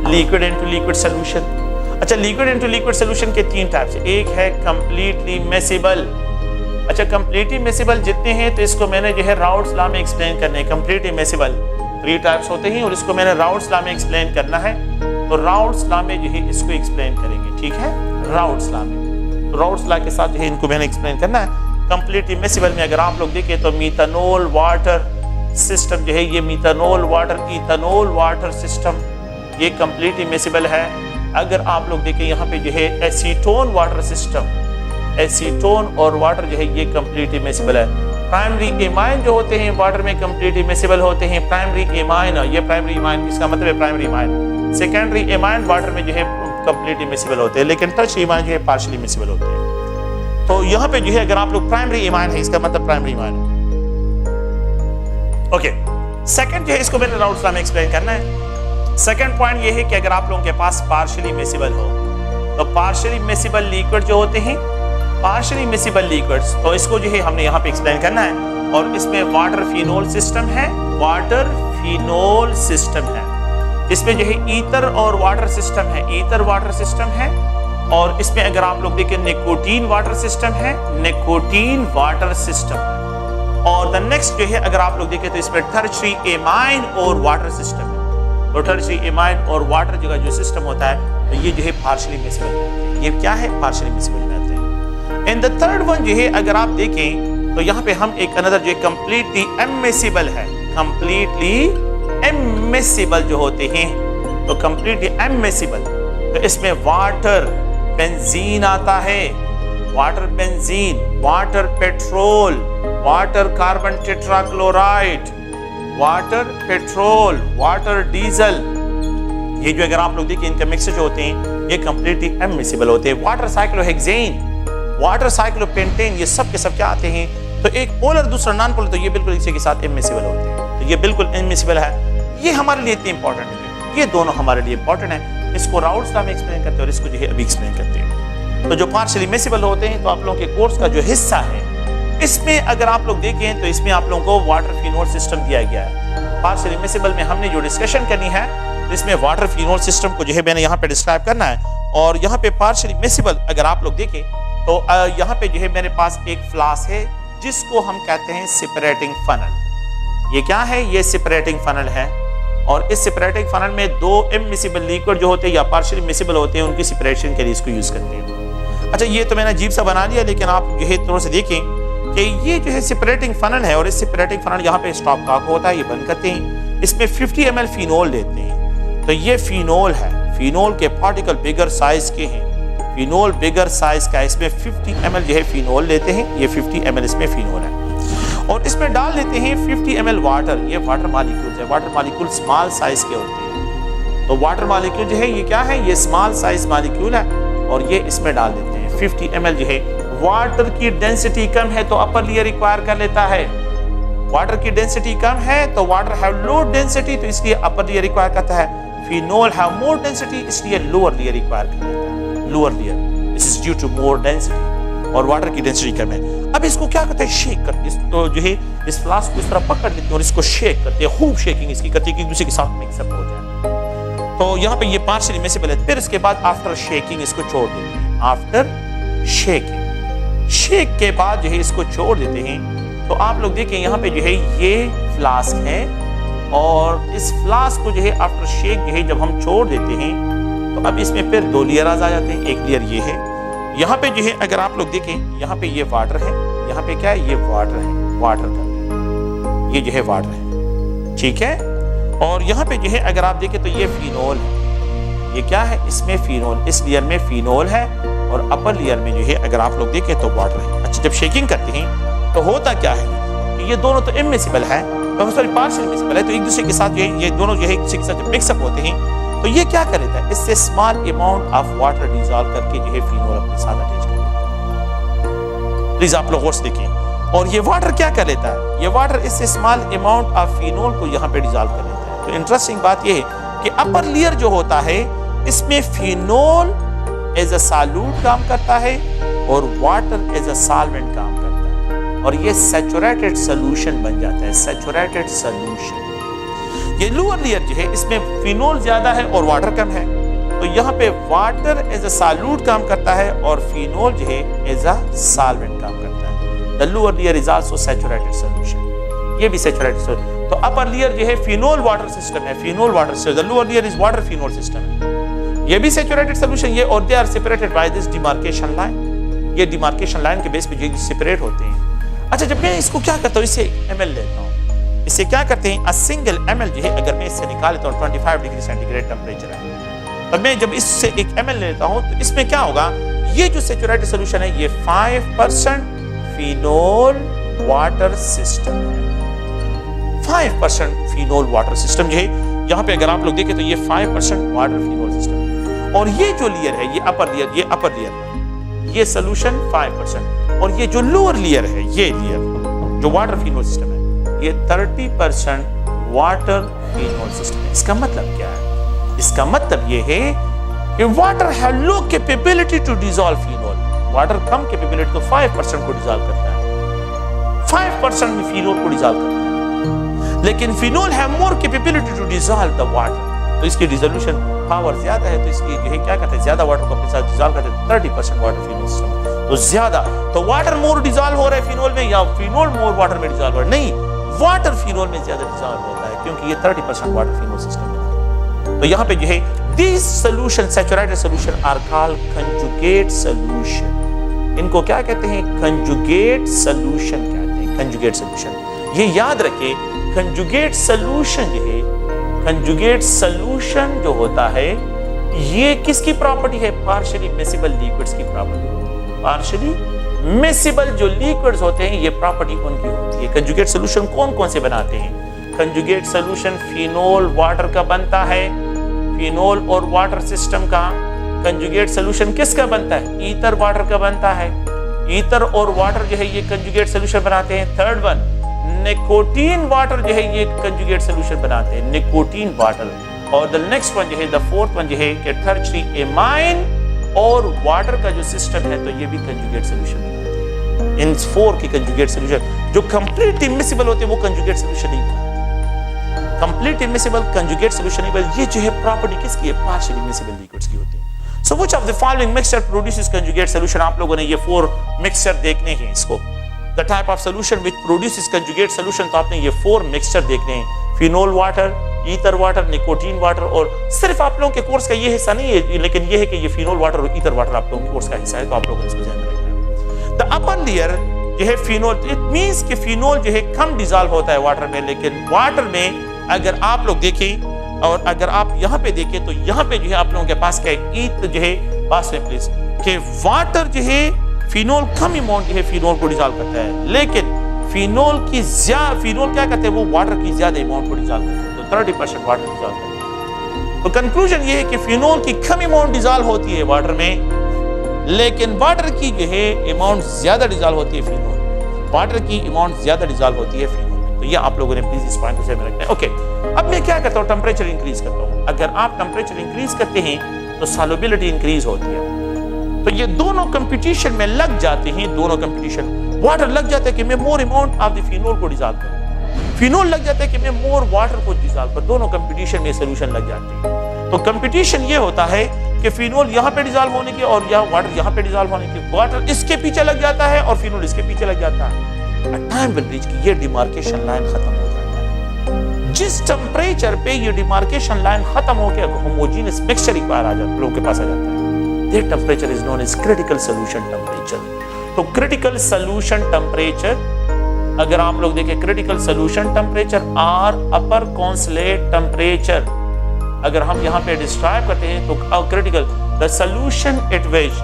liquid into liquid solution. अच्छा लिक्विड इनटू लिक्विड सॉल्यूशन के तीन टाइप्स, एक है कंप्लीटली मिसिबल। अच्छा कंप्लीटली मिसिबल जितने हैं तो इसको मैंने जो है राउट्स लॉ में एक्सप्लेन करने हैं। कंप्लीटली मिसिबल 3 टाइप्स होते हैं और इसको मैंने राउट्स लॉ में एक्सप्लेन करना है, तो राउट्स लॉ में जो है इसको एक्सप्लेन करेंगे, ठीक है, राउट्स लॉ में। तो राउट्स लॉ के साथ जो है इनको मैंने एक्सप्लेन करना है। कंप्लीटली मिसिबल में अगर आप लोग देखें तो मीथानोल वाटर सिस्टम जो है, ये मीथानोल वाटर इथानोल वाटर सिस्टम ये कंप्लीटली मिसिबल है। अगर आप लोग देखें यहाँ पे जो है एसीटोन वाटर सिस्टम, एसीटोन और वाटर जो है ये कंप्लीटली मिसिबल है। प्राइमरी एमाइन जो होते हैं वाटर में कंप्लीटली मिसिबल होते हैं। प्राइमरी एमाइन, ये प्राइमरी एमाइन इसका मतलब है primary amine. Secondary amine water में जो है कंप्लीटली मिसिबल होते हैं, लेकिन टर्शियरी एमाइन जो है पार्शियली मिसिबल होते हैं। तो यहाँ पे जो है अगर आप लोग प्राइमरी इमाइन है इसका मतलब प्राइमरी इमाइन है। ओके सेकंड जो है इसको मैंने राउट्स लॉ में एक्सप्लेन करना है। सेकंड पॉइंट ये है कि अगर आप लोगों के पास पार्शियली मिसिबल हो तो पार्शियली मिसिबल लिक्विड जो होते हैं, पार्शियली मिसिबल लिक्विड्स, तो इसको जो है हमने यहाँ पे एक्सप्लेन करना है। और इसमें वाटर फिनोल सिस्टम है, वाटर फिनोल सिस्टम है। इसमें जो है ईथर और वाटर सिस्टम है, ईथर वाटर सिस्टम है। और इसमें अगर आप लोग देखें निकोटीन वाटर सिस्टम है, निकोटीन वाटर सिस्टम है। और द नेक्स्ट जो है अगर आप लोग देखें तो इसमें टर्शियरी एमाइन और वाटर सिस्टम है। तो टर्शियरी एमाइन और वाटर जो सिस्टम होता है तो ये जो है पार्शियली मिसिबल में, ये क्या है पार्शियली मिसिबल में आते हैं। एंड द थर्ड वन जो है अगर आप देखें तो यहाँ पे हम एक अनदर जो कंप्लीटली इमिसिबल है, कंप्लीटली इमिसिबल जो होते हैं, तो कंप्लीटली इमिसिबल तो इसमें वाटर बेंजीन आता है, water benzene, water petrol, water carbon tetrachloride, water petrol, water diesel, ये जो अगर आप लोग देखिए इनके मिक्सचर जो होते हैं ये कंप्लीटली इमिसिबल होते हैं। वाटर साइक्लोहेक्सेन, वाटर साइक्लोपेंटेन, ये सब के सब क्या आते हैं, तो एक पोलर दूसरा नॉन पोलर, तो ये बिल्कुल इसी के साथ इमिसिबल होते हैं। तो ये बिल्कुल इमिसिबल है, ये हमारे लिए इतनी इंपॉर्टेंट है, ये दोनों हमारे लिए इंपॉर्टेंट है। इसको राउट्स लॉ में एक्सप्लेन करते हैं और इसको जो है अभी एक्सप्लेन करते हैं। तो जो पार्शियली मिसिबल होते हैं तो आप लोगों के कोर्स का जो हिस्सा है इसमें अगर आप लोग देखें तो इसमें आप लोगों को वाटर फिनोल सिस्टम दिया गया है। पार्शियल इमिसिबल में हमने जो डिस्कशन करनी है तो इसमें वाटर फिनोल सिस्टम को जो है मैंने यहाँ पे डिस्क्राइब करना है। और यहाँ पे पार्शियल इमिसिबल अगर आप लोग देखें तो यहाँ पे जो है मेरे पास एक फ्लास्क है जिसको हम कहते हैं सेपरेटिंग फनल। ये क्या है? ये सेपरेटिंग फनल है और इस सेपरेटिंग फनल में दो इमिसिबल लिक्विड जो होते हैं या पार्शियल इमिसिबल होते हैं उनकी सेपरेशन के लिए इसको यूज करते हैं। अच्छा, ये तो मैंने अजीब सा बना लिया, लेकिन आप जो है थोड़ा सा देखें कि ये जो है सेपरेटिंग फनल है और इस सेपरेटिंग फनल यहाँ पे स्टॉप कॉक होता है, ये बंद करते हैं, इसमें 50 ml फिनोल देते हैं। तो ये फिनोल है, फिनोल के पार्टिकल बिगर साइज के हैं, फिनोल बिगर साइज का, इसमें 50 ml जो है फिनोल लेते हैं, ये 50 ml इसमें फिनोल है और इसमें डाल देते हैं 50 ml वाटर। ये वाटर मॉलिक्यूल्स है, वाटर मॉलिक्यूल स्मॉल साइज के होते हैं। तो वाटर मॉलिक्यूल जो है ये क्या है? ये स्मॉल साइज मॉलिक्यूल है और ये इसमें डाल देते हैं 50 ml जो है। वाटर की डेंसिटी कम है तो अपर लेयर रिक्वायर कर लेता है, वाटर की डेंसिटी कम है तो वाटर हैव लो डेंसिटी तो इसलिए अपर लेयर रिक्वायर करता है। फिनोल हैव मोर डेंसिटी इसलिए लोअर लेयर रिक्वायर कर लेता है, lower layer, this is due to more density और वाटर की डेंसिटी कम है। अब इसको क्या करते हैं? शेक करते हैं, तो जो है इस फ्लास्क को इस तरह पकड़ लेते हैं और इसको शेक करते हैं, खूब शेकिंग इसकी करते हैं कि एक दूसरे के साथ मिक्सअप हो जाए। तो यहाँ पे ये पार्शियल इमिसिबल है। फिर इसके बाद आफ्टर शेकिंग इसको छोड़ देते हैं, आफ्टर शेकिंग, शेक के बाद जो है इसको छोड़ देते हैं। तो आप लोग देखें यहाँ पे जो है ये फ्लास्क है और इस फ्लास्क को जो है आफ्टर शेक जो है जब हम छोड़ देते हैं तो अब इसमें फिर दो लेयर आ जाते हैं। एक लेयर ये है, यहाँ पे जो है अगर आप लोग देखें यहाँ पे ये वाटर है, यहाँ पे क्या है? ये वाटर है, वाटर का ये जो है वाटर है, ठीक है। और यहाँ पे जो है अगर आप देखें तो ये फिनोल है, ये क्या है? इसमें फिनोल, इस लेयर में फिनोल है और अपर लेयर में जो है अगर आप लोग देखें तो वाटर है। अच्छा, जब शेकिंग करते हैं तो होता क्या है कि ये दोनों तो इमिसिबल है, तो सॉरी पार्शियल इमिसिबल है, तो एक दूसरे के साथ जो है ये दोनों जो है एक दूसरे के साथ मिक्सअप होते हैं तो ये क्या कर लेता है? इससे small amount of water dissolve करके जो है फिनोल अपने साथ अटैच कर लेता है। प्लीज आप लोग गौर से देखें। और ये वाटर क्या कर लेता है? ये वाटर इससे स्मॉल अमाउंट ऑफ फिनोल को यहाँ पे डिसॉल्व कर लेता है। तो इंटरेस्टिंग बात ये है कि अपर लेयर जो होता है इसमें फिनोल एज अ सॉल्यूट काम करता है और वाटर एज अ सॉल्वेंट काम करता है और ये सैचुरेटेड सॉल्यूशन बन जाता है, सैचुरेटेड सॉल्यूशन। ये लोअर लेयर जो है इसमें फिनोल ज्यादा है और वाटर कम है, तो यहाँ पे वाटर एज अ सॉल्यूट काम करता है और फिनोल जो है एज अ सॉल्वेंट काम करता है। The lower layer is also saturated solution, ये भी सैचुरेटेड सॉल्यूशन। तो अपर लेयर जो है फिनोल वाटर सिस्टम है, phenol water system, the lower layer is water phenol system है, ये भी सैचुरेटेड सॉल्यूशन ये, और they are separated by this demarcation line. ये डिमार्केशन लाइन के बेस पे जो सेपरेट होते हैं। अच्छा, जब मैं इसको क्या करता हूँ, इसे ml लेता हूँ, इसे क्या करते हैं? अ सिंगल ml जो है अगर मैं इससे निकाल लेता हूँ 25 डिग्री सेंटीग्रेड टेम्परेचर है, तो मैं जब इससे एक ml लेता हूँ तो इसमें क्या होगा? ये जो सैचुरेटेड सॉल्यूशन है ये 5% फिनोल वाटर सिस्टम है, 5% फिनोल वाटर सिस्टम जो है यहाँ पे अगर आप लोग देखें तो ये 5% वाटर फिनोल सिस्टम है। और ये जो लेयर है ये अपर लेयर, ये अपर लेयर, ये सॉल्यूशन 5% और ये जो लोअर लेयर है ये लेयर जो वाटर फिनोल सिस्टम है ये 30% वाटर फिनोल सिस्टम है। इसका मतलब क्या है? इसका मतलब ये है कि water have low capability to dissolve phenol, water कम कैपेबिलिटी तो 5% को डिसॉल्व करता है, 5% में फिनोल को डिसॉल्व करता है, लेकिन phenol have more capability to dissolve the water, तो इसकी डिसोल्यूशन पावर ज्यादा है, तो इसलिए जो है क्या करते हैं? ज्यादा वाटर को अपने साथ डिसॉल्व करते हैं, 30% वाटर फिनोल सिस्टम, तो ज्यादा, तो वाटर मोर डिसॉल्व हो रहा है फिनोल में या फिनोल मोर वाटर में डिसॉल्व हो रहा है? नहीं, वाटर फिनोल में ज्यादा डिसॉल्व होता है क्योंकि ये 30% वाटर फिनोल सिस्टम है। तो यहाँ पे जो है this solution, saturated solution are called conjugate solution. इनको क्या कहते हैं? कंजुगेट सॉल्यूशन कहते हैं, कंजुगेट सॉल्यूशन। ये याद रखें, कंजुगेट सॉल्यूशन जो है, कंजुगेट सॉल्यूशन जो होता है ये किसकी प्रॉपर्टी है? पार्शियली मिसिबल लिक्विड्स की प्रॉपर्टी। पार्शियली मिसिबल जो लिक्विड्स होते हैं ये प्रॉपर्टी उनकी होती है। कंजुगेट सॉल्यूशन कौन कौन से बनाते हैं? कंजुगेट सॉल्यूशन फिनोल वाटर का बनता है, फिनोल और वाटर सिस्टम का। कंजुगेट सॉल्यूशन किसका बनता है? ईथर वाटर का बनता है। ईथर और वाटर जो है ये कंजुगेट सॉल्यूशन बनाते हैं। थर्ड वन निकोटीन वाटर जो है ये कंजुगेट सॉल्यूशन बनाते हैं, निकोटीन वाटर। और द नेक्स्ट वन जो है, द फोर्थ वन जो है कि टर्शियरी एमाइन और वाटर का जो सिस्टम है तो ये भी कंजुगेट सॉल्यूशन बनाते हैं। इन 4 के कंजुगेट सोल्यूशन जो कंप्लीट इमिसिबल होते हैं वो कंजुगेट सोल्यूशन नहीं बनाते। कंप्लीट इमिसिबल कंजुगेट सोल्यूशन नहीं बनाते। ये जो है प्रॉपर्टी किसकी है? पार्शियल इमिसिबल लिक्विड्स की होती है। So which of the following mixture produces conjugate solution? आप लोगों ने ये 4 मिक्सचर देखने हैं इसको। The type of solution which produces conjugate solution, तो आपने ये 4 मिक्सचर देखने हैं। Phenol water, ether water, nicotine water, और सिर्फ आप लोगों के कोर्स का ये हिस्सा नहीं है, लेकिन ये है कि ये फिनोल वाटर और ईथर वाटर आप लोगों के कोर्स का हिस्सा है, तो आप लोगों ने इसको ध्यान में रखना है। द अपर लेयर जो है फिनोल, इट मींस कि फिनोल जो है कम डिसॉल्व होता है वाटर में, लेकिन वाटर में अगर आप लोग देखें और अगर आप यहाँ पे देखें तो यहाँ पे जो है आप लोगों के पास क्या है? ईथ जो है पास में प्लीज कि वाटर जो है फिनोल कम अमाउंट जो है फिनोल को डिसॉल्व करता है, लेकिन फिनोल क्या करते हैं? वो वाटर की ज्यादा अमाउंट को डिसॉल्व करते हैं, तो 30% वाटर डिसॉल्व करते हैं। तो कंक्लूजन ये है कि फिनोल की कम अमाउंट डिसॉल्व होती है वाटर में, लेकिन वाटर की जो है अमाउंट ज्यादा डिसॉल्व होती है फिनोल, वाटर की अमाउंट ज्यादा डिसॉल्व होती है फिनोल में। तो ये आप लोगों ने प्लीज इस पॉइंट को ध्यान में रखना है। ओके, अब मैं क्या करता हूँ? टेम्परेचर इंक्रीज करता हूँ। अगर आप टेम्परेचर इंक्रीज करते हैं तो सॉल्युबिलिटी इंक्रीज होती है। तो ये दोनों कंपटीशन में लग जाते हैं, दोनों कंपटीशन। वाटर लग जाता है कि मैं more amount of the phenol को डिसॉल्व करूं, फिनोल लग जाता है कि मैं मोर वाटर को डिसॉल्व करूं, दोनों कंपटीशन में सॉल्यूशन लग जाते हैं। तो कंपटीशन ये होता है कि फिनोल यहाँ पे डिसॉल्व होने की और वाटर यहाँ पे डिसॉल्व होने की, वाटर इसके पीछे लग जाता है और फिनोल इसके पीछे लग जाता है। टाइम विल रीच कि ये डिमार्केशन लाइन खत्म हो जाता है। जिस टेम्परेचर पे ये डिमार्केशन लाइन खत्म होकर होमोजेनियस मिक्सचर एक बार आ जाता है, लोगों के पास आ जाता है, that temperature is known as critical solution temperature। तो critical solution temperature अगर आप लोग देखें, critical solution temperature और upper concentrate temperature अगर हम यहाँ पे डिस्क्राइब करते हैं तो critical the solution at which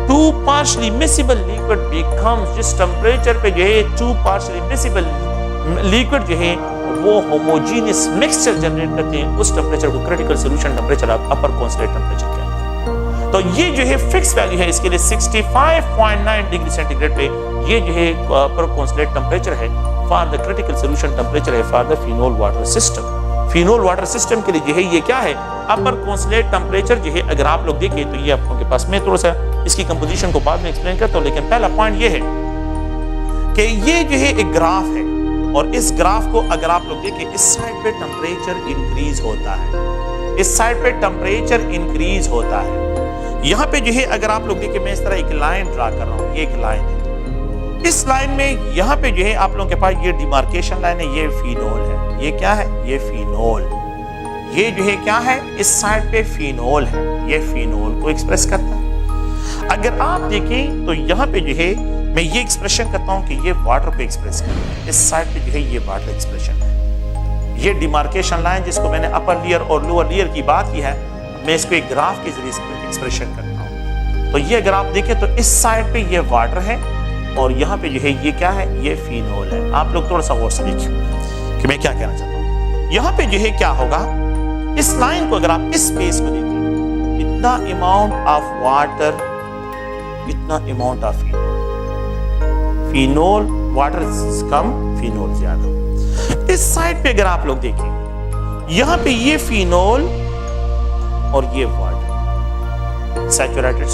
two partially miscible liquid becomes, जिस टेम्परेचर पे जो है two partially miscible liquid जो है वो homogeneous mixture जनरेट करते हैं, उस टेम्परेचर को critical solution temperature upper concentrate temperature कहते हैं। तो ये जो है फिक्स वैल्यू है इसके लिए 65.9 डिग्री सेंटीग्रेड पे ये जो है अपर कॉन्स्टेंट टेम्परेचर है for the critical solution temperature है for the phenol water system. Phenol water system के लिए जो है ये क्या है? अपर कॉन्स्टेंट टेम्परेचर जो है अगर आप लोग देखें तो ये आपके पास, मैं थोड़ा सा इसकी कंपोजिशन को बाद में एक्सप्लेन करता हूँ, लेकिन पहला पॉइंट ये है कि ये जो है एक ग्राफ है और इस ग्राफ को अगर आप लोग देखें इस साइड पे टेम्परेचर इंक्रीज होता है, इस साइड पे टेम्परेचर इंक्रीज होता है। यहाँ पे जो है अगर आप लोग देखिए मैं इस तरह एक लाइन ड्रा कर रहा हूँ, ये एक लाइन है, इस लाइन में यहाँ पे जो है आप लोगों के पास ये डिमार्केशन लाइन है, ये फिनोल है, ये क्या है? ये फिनोल, ये जो है क्या है? इस साइड पे फिनोल है, ये फिनोल को एक्सप्रेस करता है। अगर आप देखें तो यहाँ पे जो है मैं ये एक्सप्रेशन करता हूँ कि ये वाटर को एक्सप्रेस करता है, इस साइड पे जो है ये वाटर एक्सप्रेशन है। ये डिमार्केशन लाइन जिसको मैंने अपर लेयर और लोअर लेयर की बात की है, मैं इसको एक ग्राफ के जरिए एक्सप्रेशन करता हूं। तो ये अगर आप देखें तो इस साइड पे ये वाटर है और यहाँ पे जो है ये क्या है? ये फिनोल है। आप लोग थोड़ा सा गौर से देखिए कि मैं क्या कहना चाहता हूँ। यहाँ पे जो है क्या होगा? इस लाइन को अगर आप इस स्पेस को देखें, इतना अमाउंट ऑफ वाटर, इतना amount of phenol, phenol water come, phenol ज्यादा। इस साइड पे अगर आप लोग देखें, यहाँ पे ये फिनोल और ये water, saturated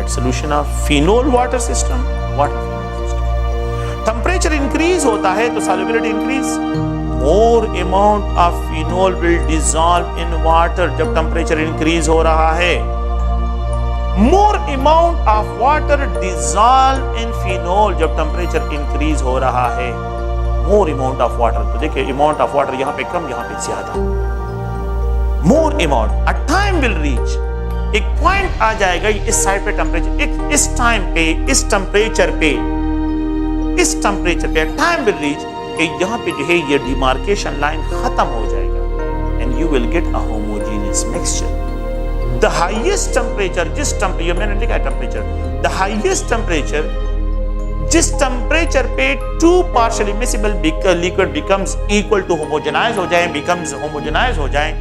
solution of phenol water system, water phenol system। Temperature increase होता है तो solubility increase, more amount of phenol will dissolve in water। जब टेम्परेचर इंक्रीज हो रहा है, more amount of water dissolve in phenol। जब temperature increase हो रहा है, more amount of water, तो देखिए amount of water यहाँ पे कम, यहाँ पे ज्यादा, more amount, a time will reach, एक पॉइंट आ जाएगा इस साइड पे टेम्परेचर, इस टाइम पे, इस टेम्परेचर पे टाइम विल रीच कि यहाँ पे जो है ये डिमार्केशन लाइन खत्म हो जाएगा and you will get a homogeneous mixture. The highest temperature, जिस टेम्परेचर मैंने लिखा है टेम्परेचर, द हाईएस्ट टेम्परेचर जिस टेम्परेचर पे two partially miscible liquid becomes equal to homogenize हो जाए, बिकम्स होमोजेनाइज हो जाए,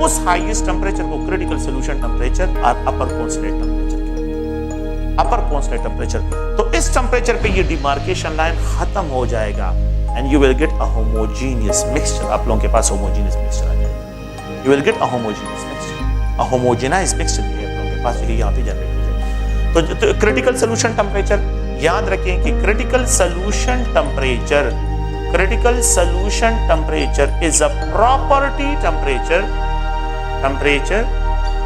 उस हाईएस्ट टेम्परेचर को क्रिटिकल सॉल्यूशन टेम्परेचर और अपर कॉन्स्टेंट टेम्परेचर कहते हैं। अपर कॉन्स्टेंट टेम्परेचर, तो इस टेम्परेचर पे ये डिमार्केशन लाइन खत्म हो जाएगा and you will get a homogeneous mixture. आप लोगों के पास होमोजेनियस मिक्सचर आ जाएगा, you will get a homogeneous mixture, a homogenised mixture आप लोगों के पास यहाँ पे जनरेट हो जाएगा। तो क्रिटिकल सॉल्यूशन टेम्परेचर याद रखें कि critical solution temperature is a property temperature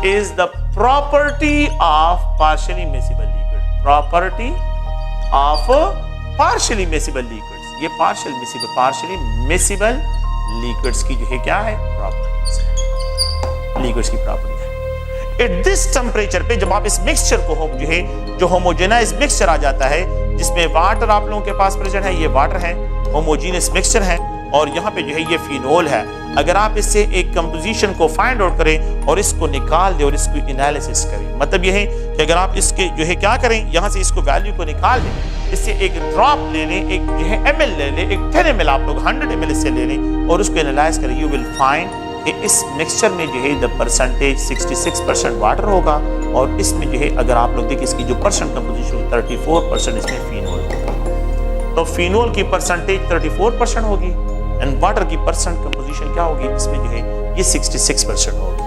is the property of partially miscible liquid. Property of partially miscible liquids. ये partially miscible liquids की जो है क्या है properties है, liquids की property है. At this temperature पे जब आप इस mixture को जो homogeneous mixture आ जाता है, जिसमें water आप लोगों के पास present है, ये water है, homogeneous mixture है, और यहाँ पे जो है ये फिनोल है. अगर आप इससे एक कंपोजिशन को फाइंड आउट करें और इसको निकाल दें और इसको एनालिसिस करें, मतलब ये है कि अगर आप इसके जो है क्या करें, यहाँ से इसको वैल्यू को निकाल लें, इससे एक ड्रॉप ले लें, एक जो है ml ले लें, एक 10 ml आप लोग 100 ml इससे ले लें और उसको एनालाइज करें, यू विल फाइंड कि इस मिक्सचर में जो है द परसेंटेज 66% वाटर होगा और इसमें जो है अगर आप लोग देखिए इसकी जो परसेंट कंपोजिशन 34% इसमें फिनोल होगा. तो फिनोल की परसेंटेज 34% होगी एंड वाटर की परसेंट कंपोजिशन क्या होगी, इसमें जो है ये 66% होगी.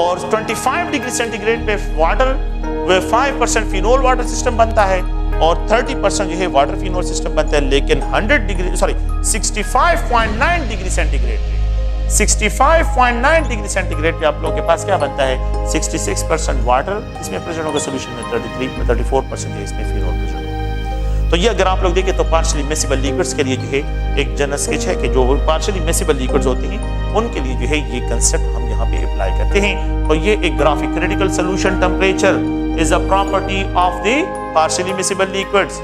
और 25 डिग्री सेंटीग्रेड पे water way 5% phenol water system बनता है और 30% जो है वाटर फिनोल सिस्टम बनता है. लेकिन 65.9 डिग्री सेंटीग्रेड पे 65.9 डिग्री सेंटीग्रेड पे आप लोगों के पास क्या बनता है, 66% वाटर इसमें प्रेजेंट होगा सोल्यूशन में, 34% है इसमें फिनोल प्रेजेंट होगा. तो ये अगर आप लोग देखें तो पार्शियली मिसिबल लिक्विड्स के लिए जो है एक जनरल स्केच है कि जो पार्शियली मिसिबल लिक्विड्स होते हैं उनके लिए जो है ये कंसेप्ट हम यहाँ पे अप्लाई करते हैं. तो ये एक graphic critical solution temperature is a property of the partially miscible liquids.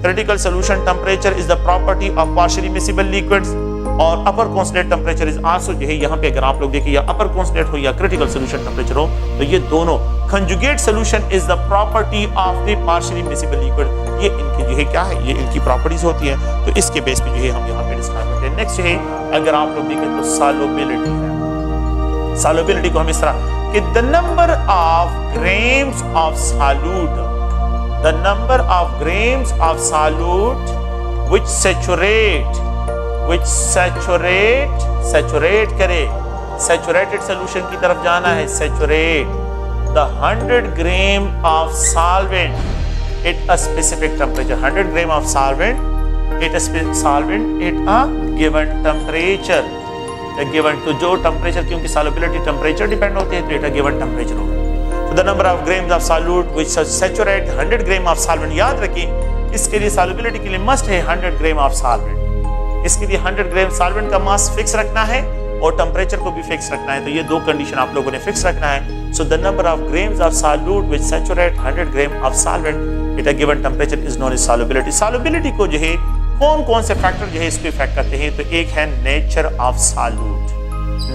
Critical solution temperature is the property of partially miscible liquids. और upper constant temperature is also जो है यहाँ पे अगर आप लोग देखिए या अपर कॉन्स्टेंट हो या क्रिटिकल सोल्यूशन टेम्परेचर हो तो ये दोनों conjugate solution is the property of the partially miscible liquid. ये इनकी जो है क्या है, ये इनकी प्रॉपर्टीज होती है. तो इसके बेस पे जो है हम यहाँ पे डिस्क्राइब करते हैं. नेक्स्ट है अगर आप लोग देखें तो सॉल्युबिलिटी है. सॉल्युबिलिटी को हम इस तरह कि the number of grams of solute, the number of grams of solute which saturate करे, सैचुरेटेड सोल्यूशन की तरफ जाना है, saturate the 100 gram of solvent at a specific temperature. 100 gram of solvent at a given temperature. A given तो जो temperature क्योंकि solubility temperature depend होती है तो at a given temperature होगा. So the number of grams of solute which saturate 100 gram of solvent. याद रखिए इसके लिए solubility के लिए must है 100 gram of solvent. इसके लिए 100 gram solvent का mass fix रखना है और टेम्परेचर को भी फिक्स रखना है. तो ये दो कंडीशन आप लोगों ने फिक्स रखना है. So the number of grams of solute which saturate 100 gram of solvent at a given temperature is known as solubility. Solubility को जो है कौन से फैक्टर जो है इसको इफेक्ट करते हैं, तो एक है nature of solute.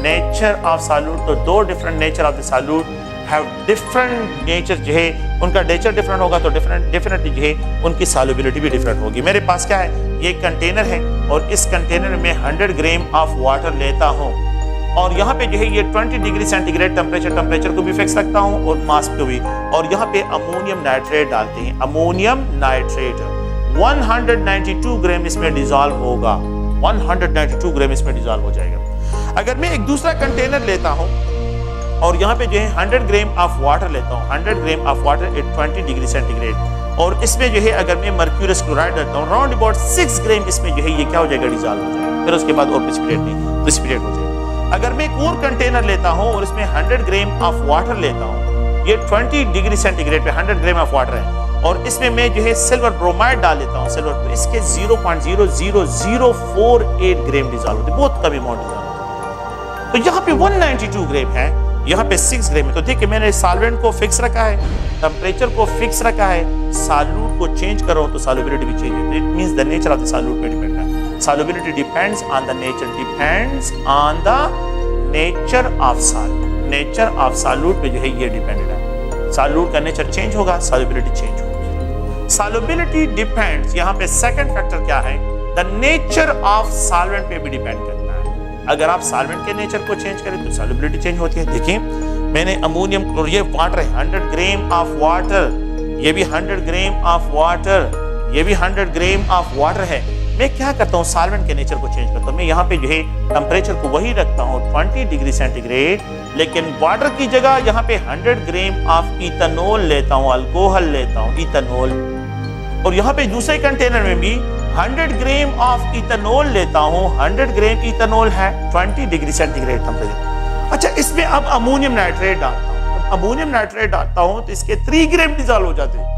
Nature of solute, तो दो different nature of the solute have different nature, जो है उनका नेचर डिफरेंट होगा तो डेफिनेटली जो है उनकी सॉल्युबिलिटी भी डिफरेंट होगी. मेरे पास क्या है, ये कंटेनर है और इस कंटेनर में 100 ग्राम ऑफ वाटर लेता हूँ और यहाँ पे जो है ये 20 डिग्री सेंटीग्रेड टेम्परेचर को भी फिक्स रखता हूँ और मास को भी, और यहाँ पे अमोनियम नाइट्रेट डालते हैं. अमोनियम नाइट्रेट 192 ग्राम इसमें डिसॉल्व होगा, 192 ग्राम इसमें डिसॉल्व हो जाएगा. अगर मैं एक दूसरा कंटेनर लेता हूँ और यहाँ पे जो है 100 ग्राम ऑफ वाटर लेता हूँ, 100 gram of water at 20 degree centigrade, और इसमें जो है अगर मैं मर्क्यूरियस क्लोराइड डालता हूँ राउंड अबाउट 6 ग्राम इसमें जो है ये क्या हो जाएगा, डिसॉल्व हो जाएगा. फिर उसके बाद और प्रेसिपिटेट हो जाएगा. अगर मैं एक और कंटेनर लेता हूँ और इसमें 100 ग्राम ऑफ वाटर लेता हूँ, ये 20 डिग्री सेंटीग्रेड पे 100 ग्राम ऑफ वाटर है और इसमें मैं जो है सिल्वर ब्रोमाइड डाल लेता हूँ, सिल्वर, तो इसके 0.00048 ग्राम डिसॉल्व होते हैं, बहुत कम अमाउंट डिसॉल्व होता है. तो यहाँ पे 192 ग्राम है, यहाँ पे 6 ग्राम है. तो देखिए मैंने सॉल्वेंट को फिक्स रखा है, टेम्परेचर को फिक्स रखा है, सॉल्यूट को चेंज करो तो सॉल्युबिलिटी भी चेंज होती है. It means the nature of the solute पे डिपेंड है. Solubility depends on the nature of solute. Nature of solute पे जो है ये डिपेंडेंट है. सॉल्यूट का नेचर चेंज होगा, सॉल्युबिलिटी चेंज होगी. सॉल्युबिलिटी डिपेंड्स, यहाँ पे सेकंड फैक्टर क्या है, द नेचर ऑफ सॉल्वेंट पे भी डिपेंड करता है. अगर आप सॉल्वेंट के नेचर को चेंज करें तो सॉल्युबिलिटी चेंज होती है. देखिए मैंने अमोनियम, ये वाटर है, 100 ग्राम ऑफ वाटर, ये भी 100 ग्राम ऑफ वाटर, ये भी 100 ग्राम ऑफ वाटर है. मैं क्या करता हूँ, सॉल्वेंट के नेचर को चेंज करता हूँ. मैं यहाँ पे जो है टेम्परेचर को वही रखता हूँ 20 डिग्री सेंटीग्रेड, लेकिन वाटर की जगह यहाँ पे 100 ग्राम ऑफ इथेनॉल लेता हूँ, अल्कोहल लेता हूँ, इथेनॉल. और यहाँ पे दूसरे कंटेनर में भी 100 ग्राम ऑफ इथेनॉल लेता हूँ, 100 ग्राम इथेनॉल है 20 डिग्री सेंटीग्रेड टेम्परेचर। अच्छा, इसमें अब अमोनियम नाइट्रेट डालता हूँ, अमोनियम नाइट्रेट डालता हूँ तो इसके 3 ग्राम डिजॉल्व हो जाते हैं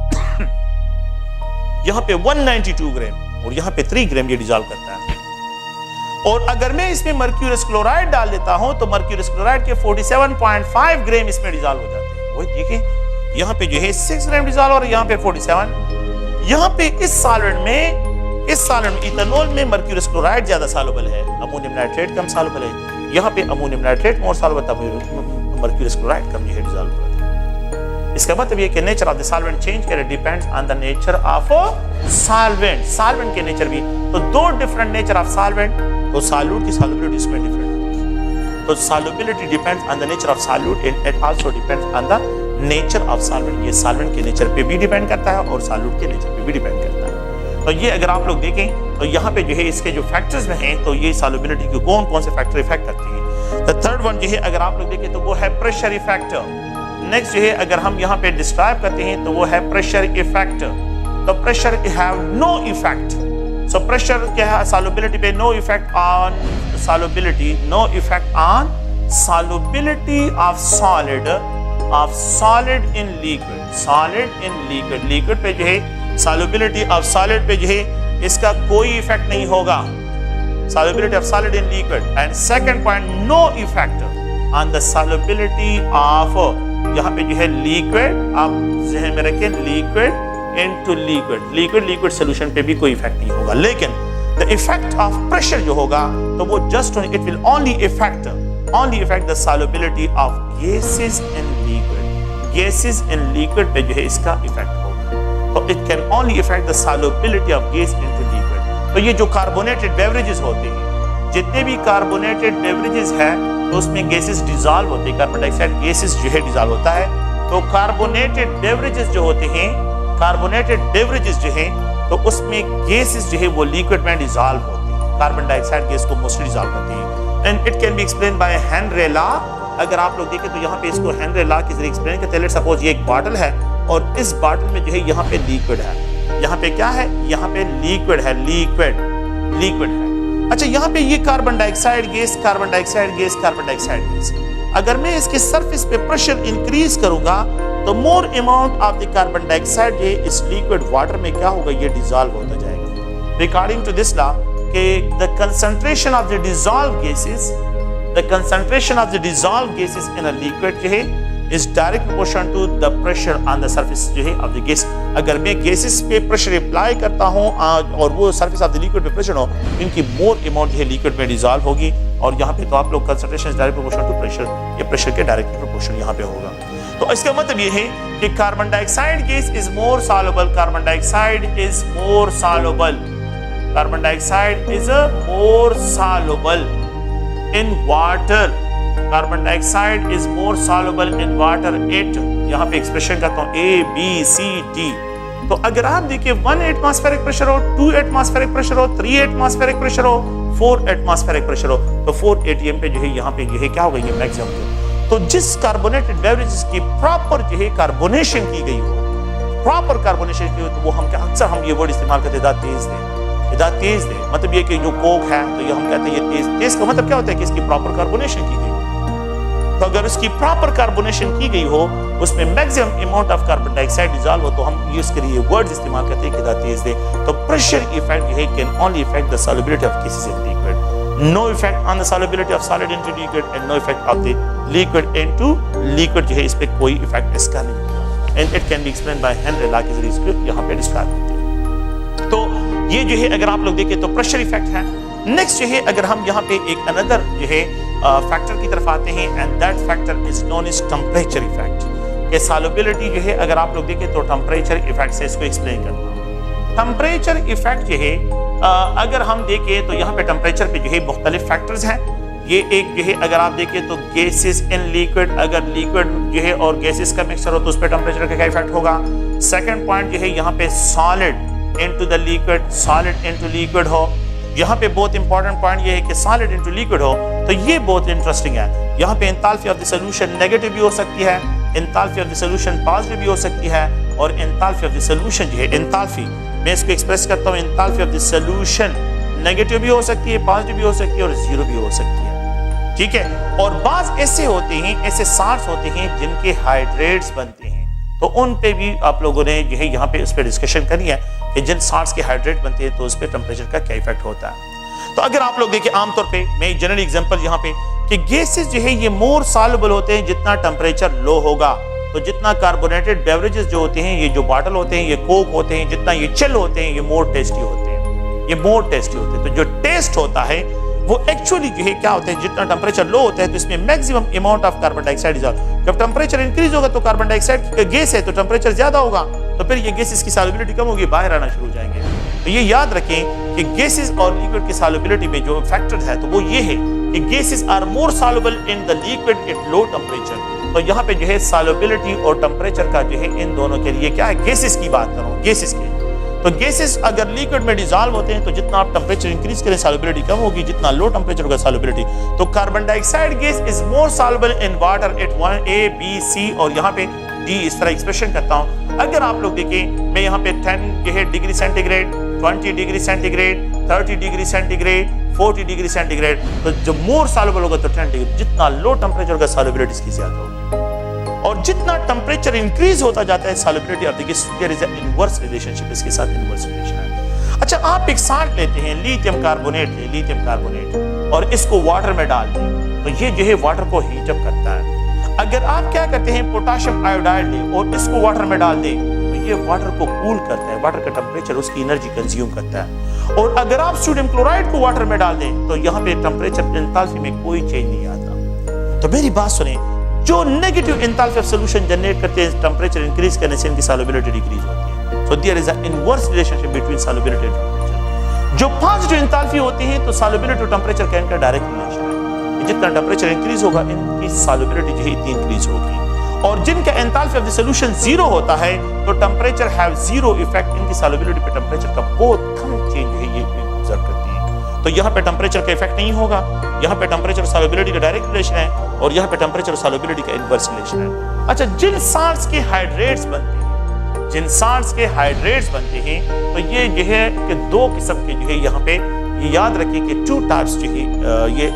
यहाँ पे 192 ग्राम और यहाँ पे 3 ग्राम ये डिजॉल्व करता है। और अगर मैं इसमें मर्क्यूरियस क्लोराइड डाल देता हूं तो मर्क्यूरियस क्लोराइड के 47.5 ग्राम इसमें डिजॉल्व हो जाते हैं। वही देखिए यहाँ पे जो है 6 ग्राम डिजॉल्व और यहाँ पे 47। यहाँ पे इस सॉल्वेंट में इथेनॉल में मर्क्यूरियस क्लोराइड ज्यादा सॉल्युबल है, अमोनियम नाइट्रेट कम सॉल्युबल है। यहाँ पे अमोनियम नाइट्रेट मोर सॉल्युबल था, मर्क्यूरियस क्लोराइड कम जो है डिजॉल्व होता है। इसका मतलब ये कि nature of the solvent change करे, depends on the nature of solvent. Solvent के नेचर भी तो 2 डिफरेंट नेचर ऑफ सॉल्वेंट, तो सॉल्यूट की सॉल्युबिलिटी इसमें डिफरेंट है। तो solubility depends on the nature of solute and it also depends on the nature of solvent. ये solvent के नेचर पे भी डिपेंड करता है और सॉल्यूट के नेचर पे भी डिपेंड करता है। तो ये अगर आप लोग देखें तो यहाँ पे जो है इसके जो फैक्टर्स में हैं तो ये सॉल्युबिलिटी के कौन कौन से फैक्टर इफेक्ट करते हैं। द थर्ड वन जो है अगर आप लोग देखें तो वो है प्रेशर इफेक्ट। नेक्स्ट जो है अगर हम यहाँ पे डिस्क्राइब करते हैं तो वो है प्रेशर इफेक्ट। तो pressure have no effect, so pressure क्या है सॉल्युबिलिटी पे no effect on solubility, no effect on solubility of solid in liquid, solid in liquid. Liquid पे जो है सॉल्युबिलिटी ऑफ सॉलिड पे जो है इसका कोई इफेक्ट नहीं होगा, solubility of solid in liquid. And second point no effect on the solubility of यहाँ पे जो है लिक्विड, आप ज़हन में रखें लिक्विड इनटू लिक्विड सोल्यूशन पे भी कोई इफेक्ट नहीं होगा। लेकिन द इफेक्ट ऑफ प्रेशर जो होगा तो वो just it will only effect the solubility of gases in liquid. Gases in liquid पे जो है इसका इफेक्ट होगा, तो it can only effect the solubility of gas into liquid. तो ये जो कार्बोनेटेड बेवरेजेस होते हैं, जितने भी कार्बोनेटेड बेवरेजेस है तो उसमें गैसेस डिजॉल्व होते हैं, कार्बन डाइऑक्साइड गैसेस जो है डिजॉल्व होता है। तो कार्बोनेटेड बेवरेजेस जो होते हैं, कार्बोनेटेड बेवरेजेस जो है तो उसमें गैसेस जो है वो लिक्विड में डिजॉल्व होती है, कार्बन डाइऑक्साइड गैस को मोस्टली डिजॉल्व करती है। And it can be explain by Henry law. अगर आप लोग देखें तो यहाँ पे इसको हेनरी लॉ के जरिए एक्सप्लेन करते हैं। लेट्स सपोज ये एक बॉटल है और इस बॉटल में जो है यहाँ पे लिक्विड है, यहाँ पे क्या है, यहाँ पे लिक्विड है, लिक्विड है। अच्छा, यहाँ पे ये carbon dioxide gas, carbon dioxide gas, carbon dioxide gas. अगर मैं इसके सरफेस पे प्रेशर इंक्रीज करूंगा तो more amount of the carbon dioxide ये इस लिक्विड वाटर में क्या होगा, ये डिसॉल्व होता जाएगा। रिगार्डिंग टू दिस लॉ के the concentration of the dissolve gases, the concentration of the dissolve gases in a liquid जो है is direct proportion to the pressure on the surface जो है ऑफ द गैस। अगर मैं gases पे pressure apply करता हूं और वो सरफेस ऑफ द लिक्विड पे प्रेशर हो, इनकी मोर अमाउंट है लिक्विड में डिसॉल्व होगी। और यहाँ पे तो आप लोग concentration direct proportion to pressure, ये प्रेशर के डायरेक्ट प्रोपोर्शन यहाँ पे होगा। तो इसका मतलब ये है कि carbon dioxide gas is more soluble, carbon dioxide is more soluble, carbon dioxide is more soluble in water, carbon dioxide is more soluble in water. It यहाँ पे एक्सप्रेशन करता हूँ ABCD। तो अगर आप देखिए 1 एटमॉस्फेरिक प्रेशर हो, 2 एटमॉस्फेरिक प्रेशर हो, 3 एटमॉस्फेरिक प्रेशर हो, 4 एटमॉस्फेरिक प्रेशर हो, तो 4 ATM पे जो है यहाँ पे जो है क्या होगा, ये मैक्सिमम। तो जिस कार्बोनेटेड बेवरेजेस की प्रॉपर जो है कार्बोनेशन की गई हो, प्रॉपर कार्बोनेशन की हो, तो वो हम क्या अक्सर हम ये वर्ड इस्तेमाल करते हैं, तेज दे। मतलब ये कि जो कोक है तो ये हम कहते हैं ये तेज का मतलब क्या होता है कि इसकी प्रॉपर कार्बोनेशन की गई हो। तो अगर उसकी प्रॉपर कार्बोनेशन की गई हो, उसमें maximum amount of carbon dioxide dissolve हो, तो हम इसके लिए वर्ड्स इस्तेमाल करते हैं कि तेज दे। तो प्रेशर इफेक्ट जो है can only effect the solubility of gases in liquid, no effect on the solubility of solid into liquid and no effect of the liquid into liquid जो है इस पे कोई इफेक्ट इसका नहीं होगा। and it can be explained by Henry law के जरिए इसको यहाँ पे डिस्क्राइब करते हैं। तो ये जो है अगर आप लोग देखें तो प्रेशर इफेक्ट है। नेक्स्ट जो है अगर हम यहाँ पे एक अनदर जो है फैक्टर की तरफ आते हैं and that factor is known as temperature effect. ये सॉल्युबिलिटी जो है अगर आप लोग देखें तो टेम्परेचर इफेक्ट से इसको एक्सप्लेन करता हूँ। टेम्परेचर इफेक्ट जो है अगर हम देखें तो यहाँ पे टेम्परेचर पे जो है मुख्तलिफ फैक्टर्स हैं। ये एक जो है अगर आप देखें तो गैसेस इन लिक्विड, अगर लिक्विड जो है और गैसेस का मिक्सचर हो तो उस पर टेम्परेचर का क्या इफेक्ट होगा। सेकंड पॉइंट जो है यहाँ पे solid into the liquid, solid into liquid हो, यहाँ पे बहुत इंपॉर्टेंट पॉइंट ये है कि सॉलिड इनटू लिक्विड हो, तो ये बहुत इंटरेस्टिंग है। यहाँ पे enthalpy of the solution negative भी हो सकती है, enthalpy of the solution positive भी हो सकती है और एंथैल्पी ऑफ द सॉल्यूशन जो है एंथैल्पी मैं इसको एक्सप्रेस करता हूँ enthalpy of the solution negative भी हो सकती है, पॉजिटिव भी हो सकती है और जीरो भी हो सकती है, ठीक है। और बाज ऐसे होते हैं, ऐसे साल्ट्स होते हैं जिनके हाइड्रेट्स बनते हैं, तो उन पे भी आप लोगों ने जो है यहाँ पे उस पर डिस्कशन करी है कि जिन साल्ट्स के हाइड्रेट बनते हैं तो उस पर टेम्परेचर का क्या इफेक्ट होता है। तो अगर आप लोग देखिए आमतौर पे मैं जनरल एग्जांपल यहाँ पे कि गैसेस जो है ये मोर सॉल्युबल होते हैं जितना टेम्परेचर लो होगा, तो जितना कार्बोनेटेड बेवरेजेस जो होते हैं, ये जो बॉटल होते हैं, ये कोक होते हैं, जितना ये चिल होते हैं, ये मोर टेस्टी होते हैं, ये मोर टेस्टी होते हैं। तो जो टेस्ट होता है वो एक्चुअली जो है क्या होता है, जितना टेम्परेचर लो होता है तो इसमें maximum amount of carbon dioxide dissolve. जब टेम्परेचर इंक्रीज होगा तो कार्बन डाइऑक्साइड गैस है तो टेम्परेचर ज्यादा होगा, तो फिर ये गैसेस की सॉल्युबिलिटी कम होगी, बाहर आना शुरू हो जाएंगे। तो ये याद रखें कि गैसेस और लिक्विड की सॉल्युबिलिटी में जो फैक्टर है तो वो ये है कि gases are more soluble in the liquid at low temperature. तो यहाँ पे जो है सॉल्युबिलिटी और टेम्परेचर का जो है इन दोनों के लिए क्या है, गैसेस की बात कर रहा हूँ, गैसेस के। तो गैसेस अगर लिक्विड में डिसॉल्व होते हैं तो जितना आप टेम्परेचर इंक्रीज करें सॉल्युबिलिटी कम होगी, जितना लो टेम्परेचर होगा सॉल्युबिलिटी। तो carbon dioxide gas is more soluble in water at 1 A, B, C और यहाँ पे D इस तरह एक्सप्रेशन करता हूँ। अगर आप लोग देखें मैं यहाँ पे 10 जो है degree centigrade, 20 degree centigrade, 30 degree centigrade, 40 degree centigrade, तो जो मोर सॉल्युबल होगा तो 10 डिग्री, जितना लो टेम्परेचर होगा सॉल्युबिलिटी इसकी ज्यादा होगी। और जितना टेम्परेचर इंक्रीज होता जाता है solubility of the gas, there is an inverse relationship, इसके साथ इनवर्स रिलेशन है। अच्छा आप एक साल्ट लेते हैं, लिथियम कार्बोनेट है, लिथियम कार्बोनेट, और इसको वाटर में डाल दें तो ये जो है वाटर को हीट अप करता है। अगर आप क्या करते हैं पोटेशियम आयोडाइड लें और इसको वाटर में डाल दें तो ये वाटर को कूल करता है, वाटर का टेम्परेचर उसकी एनर्जी कंज्यूम करता है। और अगर आप सोडियम क्लोराइड को वाटर में डाल दें तो यहाँ पे टेम्परेचर एंथैल्पी में कोई चेंज नहीं आता। तो मेरी बात सुने, जो negative enthalpy of solution generate करते हैं टेम्परेचर इंक्रीज करने से इनकी सॉल्युबिलिटी डिक्रीज होती है। So there is a inverse relationship between solubility and temperature. जो पॉजिटिव एंथैल्पी होती है तो सॉल्युबिलिटी और टेम्परेचर का इनका डायरेक्ट रिलेशन है, जितना टेम्परेचर इंक्रीज होगा इनकी सॉल्युबिलिटी जो है इतनी इंक्रीज होगी। और जिनका enthalpy of the solution zero होता है तो टेम्परेचर हैव जीरो इफेक्ट, इनकी सॉल्युबिलिटी पे टेम्परेचर का बहुत कम चेंज है ये ऑब्जर्व करती है। तो यहाँ पे टेम्परेचर का इफेक्ट नहीं होगा, यहाँ पे टेम्परेचर सॉल्युबिलिटी का डायरेक्ट रिलेशन है और यहाँ पे टेम्परेचर सॉल्युबिलिटी का इनवर्स रिलेशन है। अच्छा जिन साल्ट्स के हाइड्रेट्स बनते हैं, जिन साल्ट्स के हाइड्रेट्स बनते हैं तो ये जो है कि दो किस्म के जो है यहाँ पे ये याद रखिए कि 2 टाइप्स जो है ये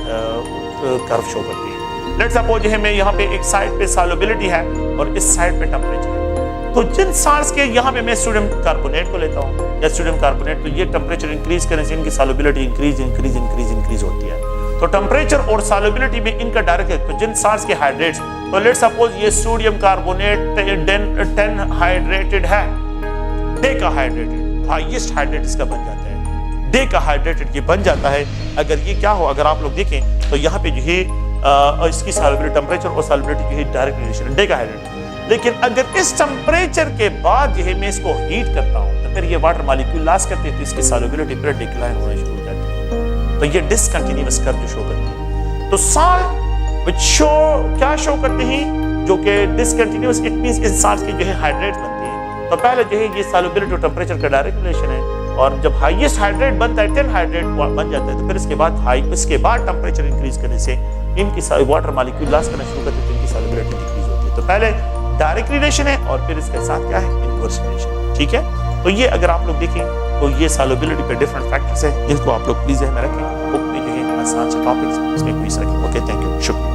कर्व शो करते हैं। लेट्स सपोज जो है मैं यहाँ पे एक साइड पे सॉल्युबिलिटी है और इस साइड पे टेम्परेचर है, तो जिन साल्ट्स के यहाँ पे मैं सोडियम कार्बोनेट को लेता हूँ या सोडियम कार्बोनेट, तो ये टेम्परेचर इंक्रीज करने से इनकी सॉल्युबिलिटी इंक्रीज होती है। तो टेम्परेचर और सॉल्युबिलिटी में इनका डायरेक्ट है। तो जिन साल्ट्स के हाइड्रेट्स, तो लेट्स सपोज ये सोडियम कार्बोनेट 10 हाइड्रेटेड है, डेकाहाइड्रेटेड, हाईएस्ट हाइड्रेट इसका बन जाता है, डेकाहाइड्रेटेड ये बन जाता है। अगर ये क्या हो, अगर आप लोग देखें तो यहाँ पे जो है इसकी सॉल्युबिलिटी टेम्परेचर और सॉल्युबिलिटी जो है डायरेक्ट रिलेशन है, डेकाहाइड्रेट। लेकिन अगर इस टेम्परेचर के बाद जो है मैं इसको हीट करता हूँ तो फिर ये वाटर मॉलिक्यूल लॉस करते हैं तो इसकी सॉल्युबिलिटी फिर डिक्लाइन होना शुरू हो जाती है। तो ये डिसकंटिन्यूअस कर्व जो शो करती है। तो साल्ट विच शो क्या शो करते हैं, जो कि discontinuous, it means in salts के जो है हाइड्रेट्स बनते हैं। तो पहले जो है ये सॉल्युबिलिटी और टेम्परेचर का डायरेक्ट रिलेशन है, और जब हाईएस्ट हाइड्रेट बनता है 10 हाइड्रेट बन जाता है तो फिर इसके बाद टेम्परेचर इंक्रीज करने से इनकी वाटर मॉलिक्यूल लॉस करना शुरू करते हैं तो इनकी सॉल्युबिलिटी डिक्रीज होती है। तो पहले डायरेक्ट रिलेशन है और फिर इसके साथ क्या है, इनवर्स रिलेशन, ठीक है। तो ये अगर आप लोग देखें तो ये सॉल्युबिलिटी पे डिफरेंट फैक्टर्स है, जिसको आप लोग प्लीज है में रखें, बुक में जो है आसान से टॉपिक्स इसमें क्विज रखें। ओके, थैंक यू, शुक्रिया।